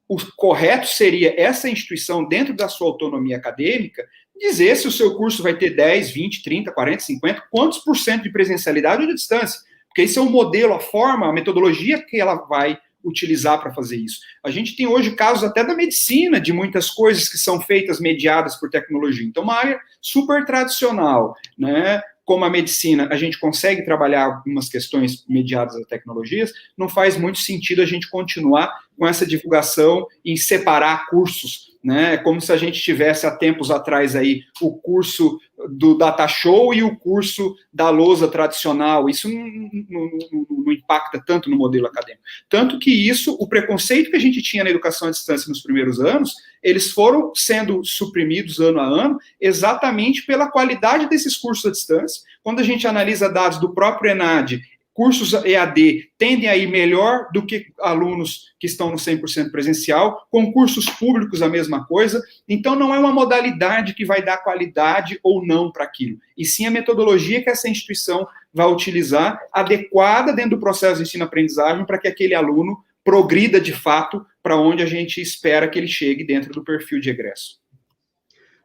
Speaker 2: o correto seria essa instituição, dentro da sua autonomia acadêmica, dizer se o seu curso vai ter 10, 20, 30, 40, 50, quantos por cento de presencialidade ou de distância. Porque esse é o modelo, a forma, a metodologia que ela vai utilizar para fazer isso. A gente tem hoje casos até da medicina, de muitas coisas que são feitas, mediadas por tecnologia. Então, uma área super tradicional, né? Como a medicina, a gente consegue trabalhar algumas questões mediadas a tecnologias, não faz muito sentido a gente continuar com essa divulgação em separar cursos, né? É como se a gente tivesse há tempos atrás aí o curso do Data Show e o curso da lousa tradicional. Isso não impacta tanto no modelo acadêmico. Tanto que isso, o preconceito que a gente tinha na educação à distância nos primeiros anos, eles foram sendo suprimidos ano a ano, exatamente pela qualidade desses cursos à distância. Quando a gente analisa dados do próprio ENAD, cursos EAD tendem a ir melhor do que alunos que estão no 100% presencial, concursos públicos a mesma coisa, então não é uma modalidade que vai dar qualidade ou não para aquilo, e sim a metodologia que essa instituição vai utilizar, adequada dentro do processo de ensino-aprendizagem, para que aquele aluno progrida de fato para onde a gente espera que ele chegue dentro do perfil de egresso.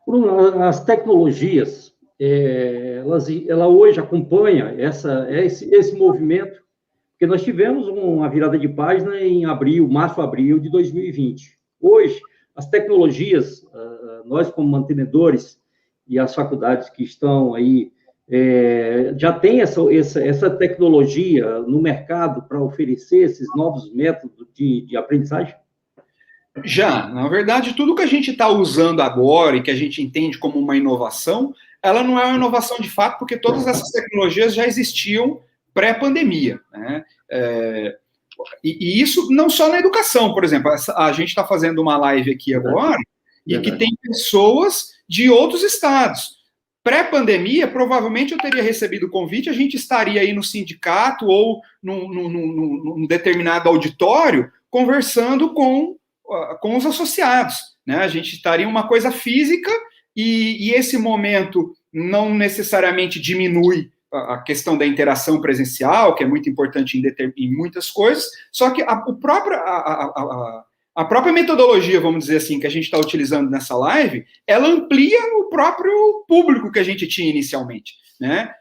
Speaker 1: Bruno, as tecnologias, ela hoje acompanha esse movimento, porque nós tivemos uma virada de página em março, abril de 2020. Hoje, as tecnologias, nós como mantenedores e as faculdades que estão aí, já tem essa tecnologia no mercado para oferecer esses novos métodos de aprendizagem?
Speaker 2: Já, na verdade, tudo que a gente está usando agora e que a gente entende como uma inovação, ela não é uma inovação de fato, porque todas essas tecnologias já existiam pré-pandemia, né? E isso não só na educação, por exemplo, a gente está fazendo uma live aqui agora e que tem pessoas de outros estados. Pré-pandemia, provavelmente eu teria recebido o convite, a gente estaria aí no sindicato ou num determinado auditório conversando com os associados, né? A gente estaria em uma coisa física e esse momento não necessariamente diminui a questão da interação presencial, que é muito importante em muitas coisas, só que a própria metodologia, vamos dizer assim, que a gente está utilizando nessa live, ela amplia o próprio público que a gente tinha inicialmente, né?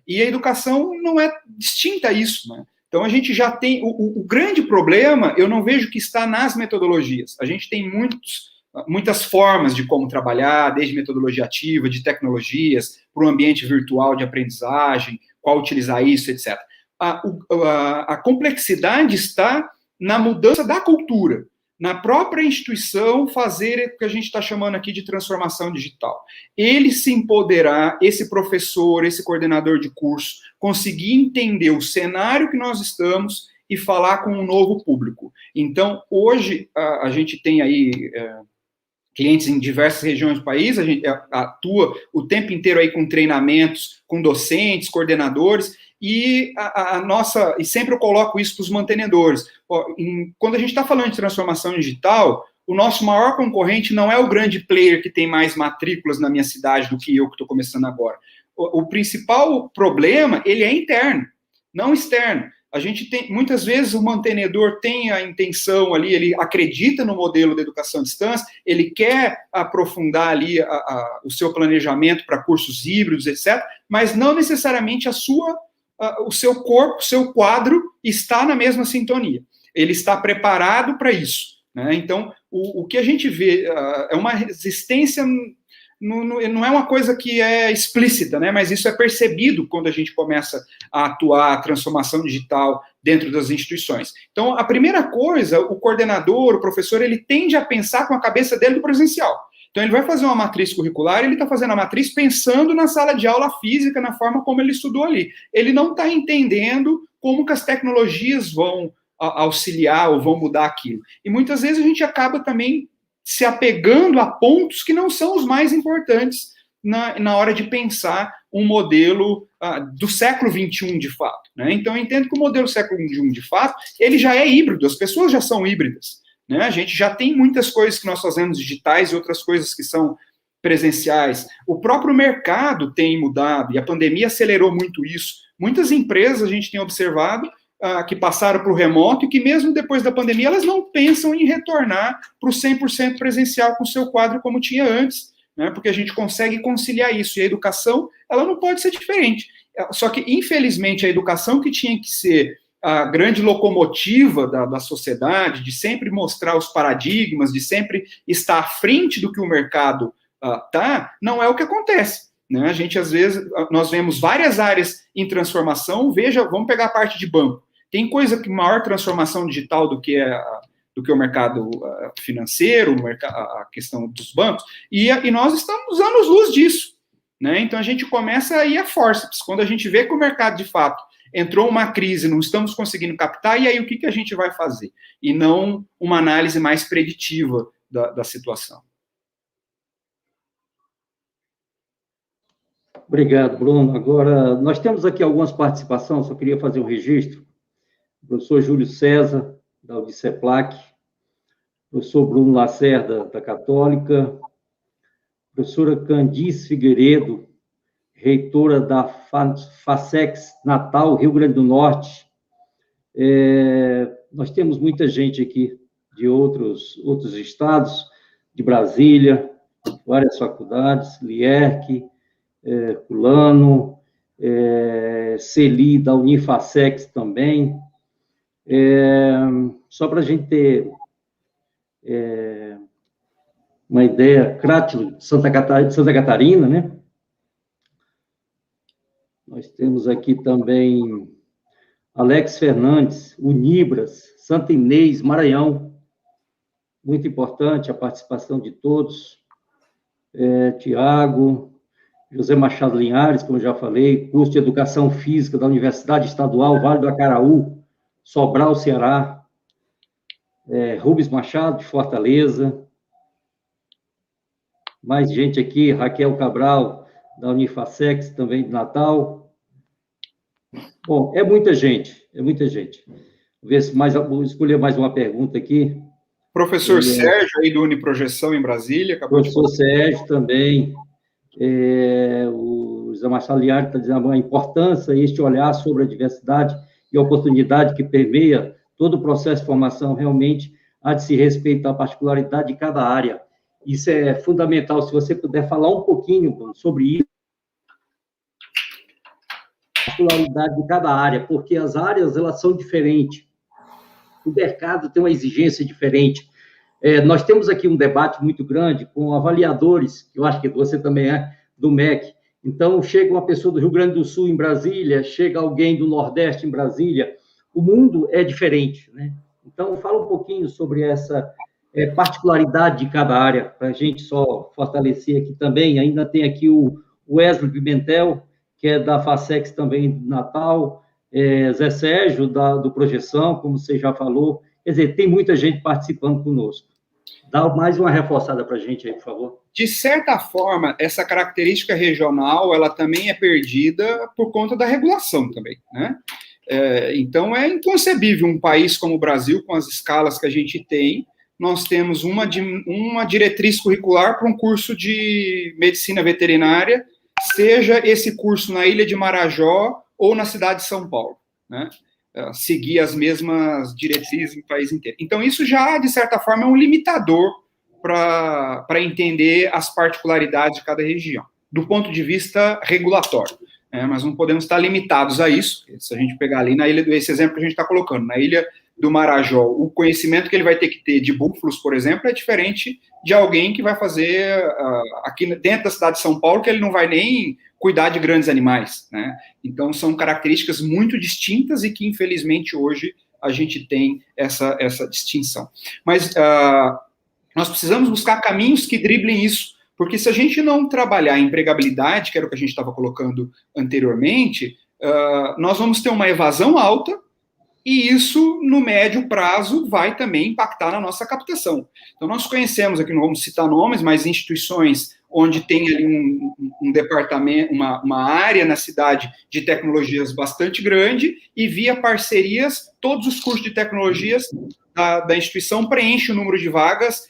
Speaker 2: E a educação não é distinta a isso, né? Então, a gente já tem... O grande problema, eu não vejo que está nas metodologias. A gente tem muitas formas de como trabalhar, desde metodologia ativa, de tecnologias, para o ambiente virtual de aprendizagem, qual utilizar isso, etc. A complexidade está na mudança da cultura, na própria instituição fazer o que a gente está chamando aqui de transformação digital. Ele se empoderar, esse professor, esse coordenador de curso, conseguir entender o cenário que nós estamos e falar com um novo público. Então, hoje, a gente tem aí clientes em diversas regiões do país, a gente atua o tempo inteiro aí com treinamentos, com docentes, coordenadores, e e sempre eu coloco isso para os mantenedores. Quando a gente está falando de transformação digital, o nosso maior concorrente não é o grande player que tem mais matrículas na minha cidade do que eu que estou começando agora. O principal problema, ele é interno, não externo. A gente tem, muitas vezes o mantenedor tem a intenção ali, ele acredita no modelo de educação à distância, ele quer aprofundar ali o seu planejamento para cursos híbridos, etc., mas não necessariamente o seu corpo, o seu quadro está na mesma sintonia. Ele está preparado para isso, né? Então, o que a gente vê é uma resistência, não é uma coisa que é explícita, né? Mas isso é percebido quando a gente começa a atuar a transformação digital dentro das instituições. Então, a primeira coisa, o coordenador, o professor, ele tende a pensar com a cabeça dele do presencial. Então, ele vai fazer uma matriz curricular, ele está fazendo a matriz pensando na sala de aula física, na forma como ele estudou ali. Ele não está entendendo como que as tecnologias vão auxiliar ou vão mudar aquilo. E muitas vezes a gente acaba também se apegando a pontos que não são os mais importantes na hora de pensar um modelo do século XXI, de fato, né? Então, eu entendo que o modelo século XXI, de fato, ele já é híbrido, as pessoas já são híbridas, né? A gente já tem muitas coisas que nós fazemos digitais e outras coisas que são presenciais. O próprio mercado tem mudado, e a pandemia acelerou muito isso. Muitas empresas, a gente tem observado, que passaram para o remoto e que mesmo depois da pandemia, elas não pensam em retornar para o 100% presencial com o seu quadro como tinha antes, né? Porque a gente consegue conciliar isso. E a educação, ela não pode ser diferente. Só que, infelizmente, a educação que tinha que ser a grande locomotiva da sociedade, de sempre mostrar os paradigmas, de sempre estar à frente do que o mercado não é o que acontece, né? A gente, às vezes, nós vemos várias áreas em transformação. Vamos pegar a parte de banco. Tem coisa que maior transformação digital do que do que o mercado financeiro, a questão dos bancos, e nós estamos anos-luz disso, né? Então, a gente começa a ir a forceps. Quando a gente vê que o mercado, de fato, entrou uma crise, não estamos conseguindo captar, e aí o que a gente vai fazer? E não uma análise mais preditiva da situação.
Speaker 1: Obrigado, Bruno. Agora, nós temos aqui algumas participações, só queria fazer um registro. O professor Júlio César, da Udiceplac, professor Bruno Lacerda, da Católica, professora Candice Figueiredo, reitora da FASEX Natal, Rio Grande do Norte. Nós temos muita gente aqui de outros estados, de Brasília, várias faculdades, LIERC, Fulano, Celi, da Unifacex também. Só para a gente ter uma ideia, Crátilo, Santa Catarina, né? Nós temos aqui também Alex Fernandes, Unibras, Santa Inês, Maranhão. Muito importante a participação de todos. Tiago, José Machado Linhares, como eu já falei, curso de Educação Física da Universidade Estadual Vale do Acaraú, Sobral, Ceará. Rubens Machado, de Fortaleza. Mais gente aqui, Raquel Cabral, da Unifacex, também de Natal. Bom, é muita gente, é muita gente. Vou ver se vou escolher mais uma pergunta aqui.
Speaker 2: Professor Sérgio, aí do Uniprojeção em Brasília.
Speaker 1: Professor Sérgio também. O José Machado Linhares está dizendo a importância, este olhar sobre a diversidade e a oportunidade que permeia todo o processo de formação, realmente há de se respeitar a particularidade de cada área. Isso é fundamental. Se você puder falar um pouquinho, Bruno, sobre isso, a particularidade de cada área, porque as áreas, elas são diferentes. O mercado tem uma exigência diferente. Nós temos aqui um debate muito grande com avaliadores, que eu acho que você também do MEC. Então, chega uma pessoa do Rio Grande do Sul em Brasília, chega alguém do Nordeste em Brasília. O mundo é diferente, né? Então, fala um pouquinho sobre essa particularidade de cada área, para a gente só fortalecer aqui também. Ainda tem aqui o Wesley Pimentel, que é da FASEX também de Natal, Zé Sérgio, do Projeção, como você já falou. Quer dizer, tem muita gente participando conosco. Dá mais uma reforçada para a gente aí, por favor.
Speaker 2: De certa forma, essa característica regional, ela também é perdida por conta da regulação também, né? Então, é inconcebível um país como o Brasil, com as escalas que a gente tem, nós temos uma diretriz curricular para um curso de medicina veterinária, seja esse curso na Ilha de Marajó ou na cidade de São Paulo, né? Seguir as mesmas diretrizes no país inteiro. Então, isso já, de certa forma, é um limitador para entender as particularidades de cada região, do ponto de vista regulatório. Mas não podemos estar limitados a isso. Se a gente pegar ali na ilha, esse exemplo que a gente está colocando, na Ilha do Marajó, o conhecimento que ele vai ter que ter de búfalos, por exemplo, é diferente de alguém que vai fazer aqui dentro da cidade de São Paulo, que ele não vai nem cuidar de grandes animais, né? Então, são características muito distintas e que, infelizmente, hoje a gente tem essa distinção. Mas nós precisamos buscar caminhos que driblem isso, porque se a gente não trabalhar a empregabilidade, que era o que a gente estava colocando anteriormente, nós vamos ter uma evasão alta, e isso, no médio prazo, vai também impactar na nossa captação. Então, nós conhecemos aqui, não vamos citar nomes, mas instituições onde tem ali um departamento, uma área na cidade de tecnologias bastante grande, e via parcerias, todos os cursos de tecnologias da instituição preenchem o número de vagas,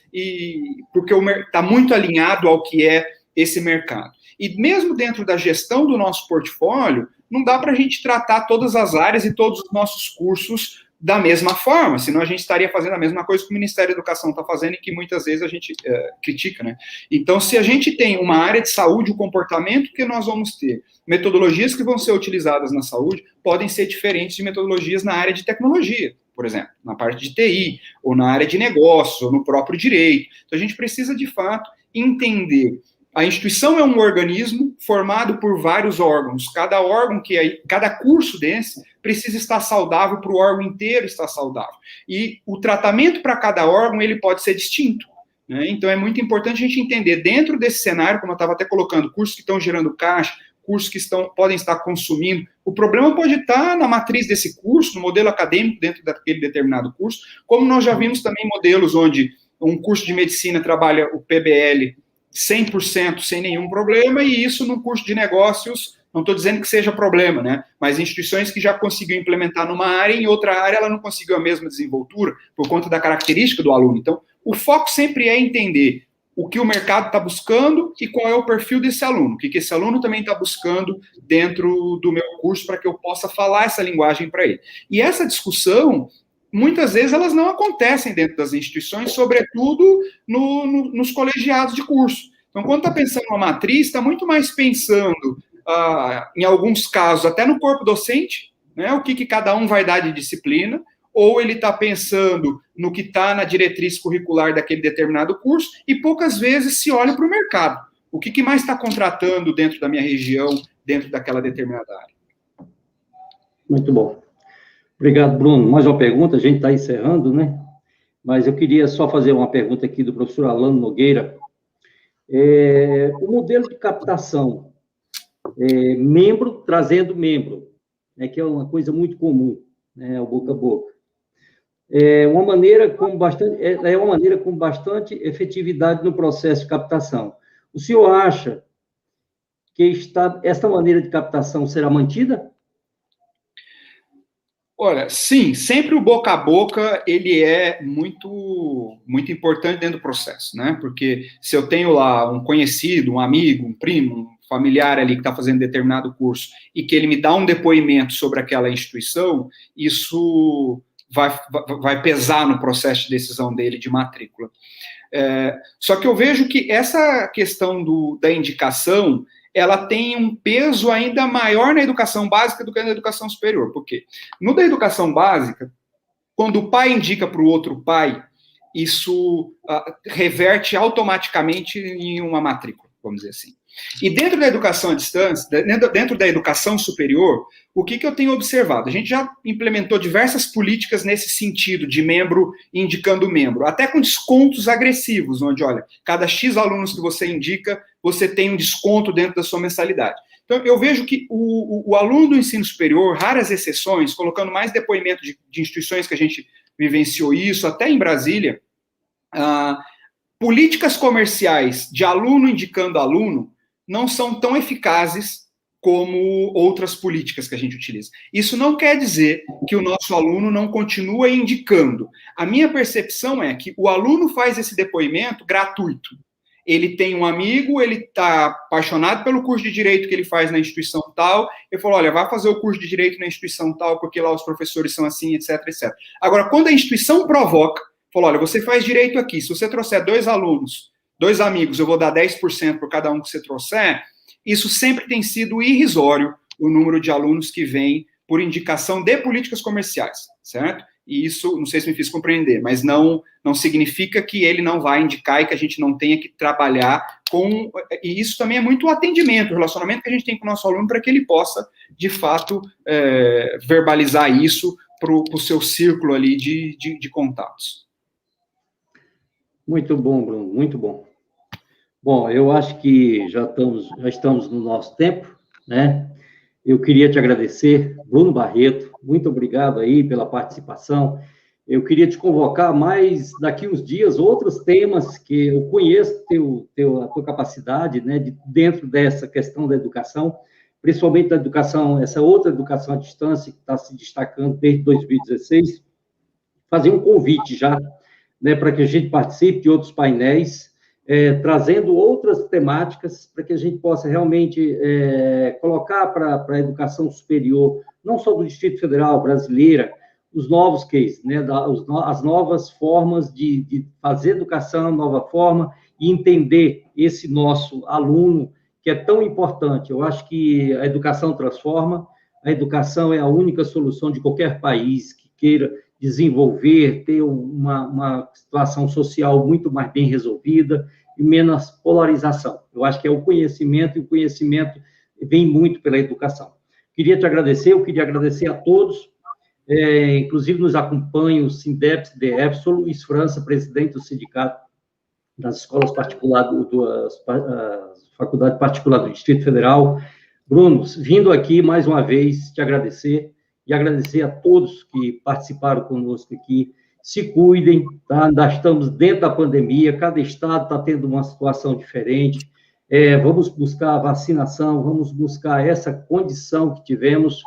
Speaker 2: porque está muito alinhado ao que é esse mercado. E mesmo dentro da gestão do nosso portfólio, não dá para a gente tratar todas as áreas e todos os nossos cursos da mesma forma, senão a gente estaria fazendo a mesma coisa que o Ministério da Educação está fazendo e que muitas vezes a gente critica, né? Então, se a gente tem uma área de saúde, o comportamento que nós vamos ter, metodologias que vão ser utilizadas na saúde, podem ser diferentes de metodologias na área de tecnologia, por exemplo, na parte de TI, ou na área de negócios, ou no próprio direito. Então, a gente precisa, de fato, entender a instituição é um organismo formado por vários órgãos. Cada curso desse precisa estar saudável para o órgão inteiro estar saudável. E o tratamento para cada órgão, ele pode ser distinto, né? Então, é muito importante a gente entender, dentro desse cenário, como eu estava até colocando, cursos que estão gerando caixa, cursos que podem estar consumindo, o problema pode estar na matriz desse curso, no modelo acadêmico dentro daquele determinado curso, como nós já vimos também modelos onde um curso de medicina trabalha o PBL 100% sem nenhum problema, e isso num curso de negócios, não estou dizendo que seja problema, né? Mas instituições que já conseguiu implementar numa área, em outra área ela não conseguiu a mesma desenvoltura, por conta da característica do aluno. Então, o foco sempre é entender o que o mercado está buscando e qual é o perfil desse aluno, o que esse aluno também está buscando dentro do meu curso, para que eu possa falar essa linguagem para ele. E essa discussão, muitas vezes, elas não acontecem dentro das instituições, sobretudo nos colegiados de curso. Então, quando está pensando numa matriz, está muito mais pensando, em alguns casos, até no corpo docente, né, o que cada um vai dar de disciplina, ou ele está pensando no que está na diretriz curricular daquele determinado curso, e poucas vezes se olha para o mercado. O que mais está contratando dentro da minha região, dentro daquela determinada área.
Speaker 1: Muito bom. Obrigado, Bruno. Mais uma pergunta, a gente está encerrando, né? Mas eu queria só fazer uma pergunta aqui do professor Alano Nogueira. O modelo de captação, membro trazendo membro, né, que é uma coisa muito comum, né, o boca a boca. É uma maneira com bastante efetividade no processo de captação. O senhor acha que esta maneira de captação será mantida?
Speaker 2: Olha, sim, sempre o boca a boca, ele é muito, muito importante dentro do processo, né? Porque se eu tenho lá um conhecido, um amigo, um primo, um familiar ali que está fazendo determinado curso e que ele me dá um depoimento sobre aquela instituição, isso vai pesar no processo de decisão dele de matrícula. Só que eu vejo que essa questão da indicação, ela tem um peso ainda maior na educação básica do que na educação superior. Por quê? No da educação básica, quando o pai indica para o outro pai, isso reverte automaticamente em uma matrícula, vamos dizer assim. E dentro da educação à distância, dentro da educação superior, o que eu tenho observado? A gente já implementou diversas políticas nesse sentido, de membro indicando membro, até com descontos agressivos, onde, olha, cada X alunos que você indica, você tem um desconto dentro da sua mensalidade. Então, eu vejo que o aluno do ensino superior, raras exceções, colocando mais depoimento de instituições que a gente vivenciou isso, até em Brasília, políticas comerciais de aluno indicando aluno não são tão eficazes como outras políticas que a gente utiliza. Isso não quer dizer que o nosso aluno não continua indicando. A minha percepção é que o aluno faz esse depoimento gratuito. Ele tem um amigo, ele está apaixonado pelo curso de Direito que ele faz na instituição tal, ele falou, olha, vai fazer o curso de Direito na instituição tal, porque lá os professores são assim, etc, etc. Agora, quando a instituição provoca, falou, olha, você faz Direito aqui, se você trouxer 2 alunos, 2 amigos, eu vou dar 10% por cada um que você trouxer, isso sempre tem sido irrisório, o número de alunos que vem por indicação de políticas comerciais, certo? E isso, não sei se me fiz compreender, mas não significa que ele não vai indicar e que a gente não tenha que trabalhar com... E isso também é muito o atendimento, o relacionamento que a gente tem com o nosso aluno para que ele possa, de fato, verbalizar isso para o seu círculo ali de contatos.
Speaker 1: Muito bom, Bruno, muito bom. Bom, eu acho que já estamos no nosso tempo, né? Eu queria te agradecer, Bruno Barreto, muito obrigado aí pela participação. Eu queria te convocar mais daqui uns dias outros temas que eu conheço a tua capacidade, né, dentro dessa questão da educação, principalmente da educação, essa outra educação à distância que está se destacando desde 2016, fazer um convite já, né, para que a gente participe de outros painéis, trazendo outras temáticas para que a gente possa realmente colocar para a educação superior, não só do Distrito Federal, brasileira, os novos cases, né, as novas formas de fazer educação, nova forma, e entender esse nosso aluno, que é tão importante. Eu acho que a educação transforma, a educação é a única solução de qualquer país que queira desenvolver, ter uma situação social muito mais bem resolvida, e menos polarização. Eu acho que é o conhecimento, e o conhecimento vem muito pela educação. Queria te agradecer, eu queria agradecer a todos, inclusive nos acompanha o Sindeps, DF, sou Luiz França, presidente do sindicato das escolas particulares, das faculdades particulares do Distrito Federal. Bruno, vindo aqui mais uma vez te agradecer e agradecer a todos que participaram conosco aqui. Se cuidem, tá? Nós estamos dentro da pandemia, cada estado está tendo uma situação diferente. Vamos buscar a vacinação, vamos buscar essa condição que tivemos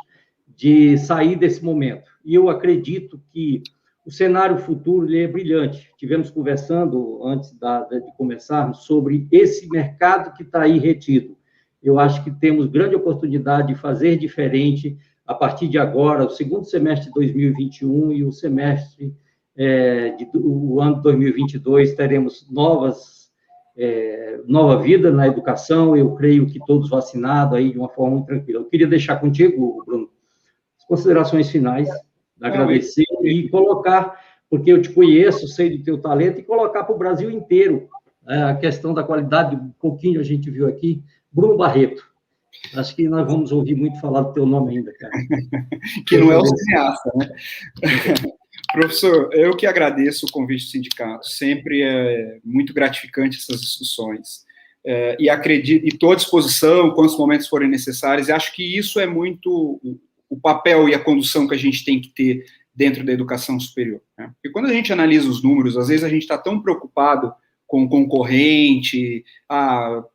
Speaker 1: de sair desse momento. E eu acredito que o cenário futuro ele é brilhante. Tivemos conversando, antes de começarmos, sobre esse mercado que está aí retido. Eu acho que temos grande oportunidade de fazer diferente a partir de agora, o segundo semestre de 2021 e o semestre do ano 2022, teremos nova vida na educação, eu creio que todos vacinados aí de uma forma muito tranquila. Eu queria deixar contigo, Bruno, as considerações finais, agradecer e colocar, porque eu te conheço, sei do teu talento, e colocar para o Brasil inteiro a questão da qualidade, um pouquinho a gente viu aqui, Bruno Barreto. Acho que nós vamos ouvir muito falar do teu nome ainda, cara.
Speaker 2: Que não é o cineasta, né? Professor, eu que agradeço o convite do sindicato, sempre é muito gratificante essas discussões, e acredito, e estou à disposição, quando os momentos forem necessários, e acho que isso é muito o papel e a condução que a gente tem que ter dentro da educação superior, né? Porque quando a gente analisa os números, às vezes a gente está tão preocupado com concorrente,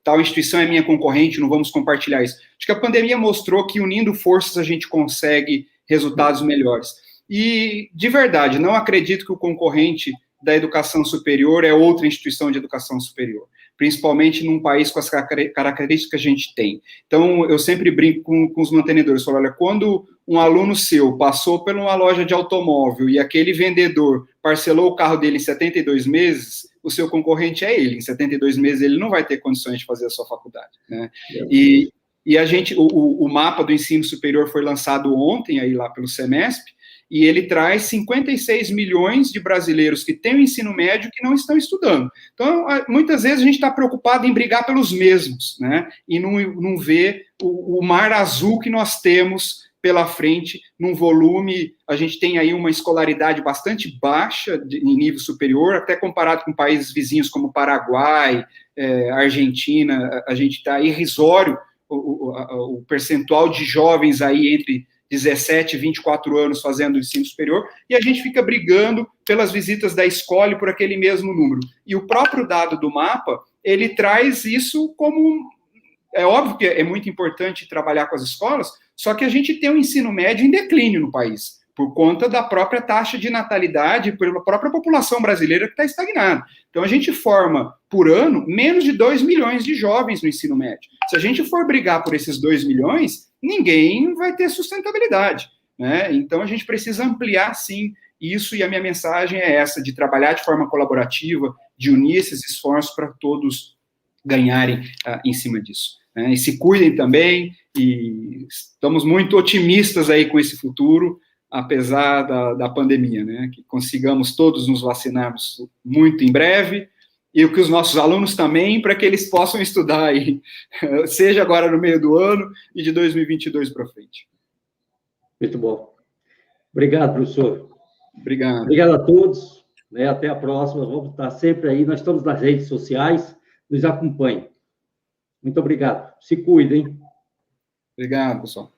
Speaker 2: tal instituição é minha concorrente, não vamos compartilhar isso. Acho que a pandemia mostrou que unindo forças a gente consegue resultados melhores. E, de verdade, não acredito que o concorrente da educação superior é outra instituição de educação superior, principalmente num país com as características que a gente tem. Então, eu sempre brinco com os mantenedores, falo, olha, quando um aluno seu passou por uma loja de automóvel e aquele vendedor parcelou o carro dele em 72 meses, o seu concorrente é ele. Em 72 meses ele não vai ter condições de fazer a sua faculdade, né? E a gente, o mapa do ensino superior foi lançado ontem, aí lá pelo Semesp, e ele traz 56 milhões de brasileiros que têm o ensino médio que não estão estudando. Então, muitas vezes a gente está preocupado em brigar pelos mesmos, né? E não ver o mar azul que nós temos pela frente, num volume, a gente tem aí uma escolaridade bastante baixa em nível superior, até comparado com países vizinhos como Paraguai, Argentina, a gente está irrisório o percentual de jovens aí entre 17 e 24 anos fazendo ensino superior, e a gente fica brigando pelas visitas da escola e por aquele mesmo número. E o próprio dado do mapa, ele traz isso como... É óbvio que é muito importante trabalhar com as escolas, só que a gente tem um ensino médio em declínio no país, por conta da própria taxa de natalidade, pela própria população brasileira que está estagnada. Então, a gente forma, por ano, menos de 2 milhões de jovens no ensino médio. Se a gente for brigar por esses 2 milhões, ninguém vai ter sustentabilidade, né? Então, a gente precisa ampliar, sim, isso, e a minha mensagem é essa, de trabalhar de forma colaborativa, de unir esses esforços para todos ganharem em cima disso, né? E se cuidem também, e estamos muito otimistas aí com esse futuro, apesar da pandemia, né? Que consigamos todos nos vacinarmos muito em breve, e que os nossos alunos também, para que eles possam estudar aí, seja agora no meio do ano e de 2022 para frente.
Speaker 1: Muito bom. Obrigado, professor.
Speaker 2: Obrigado.
Speaker 1: Obrigado a todos, né? Até a próxima, vamos estar sempre aí, nós estamos nas redes sociais, nos acompanhem. Muito obrigado. Se cuidem.
Speaker 2: Obrigado, pessoal.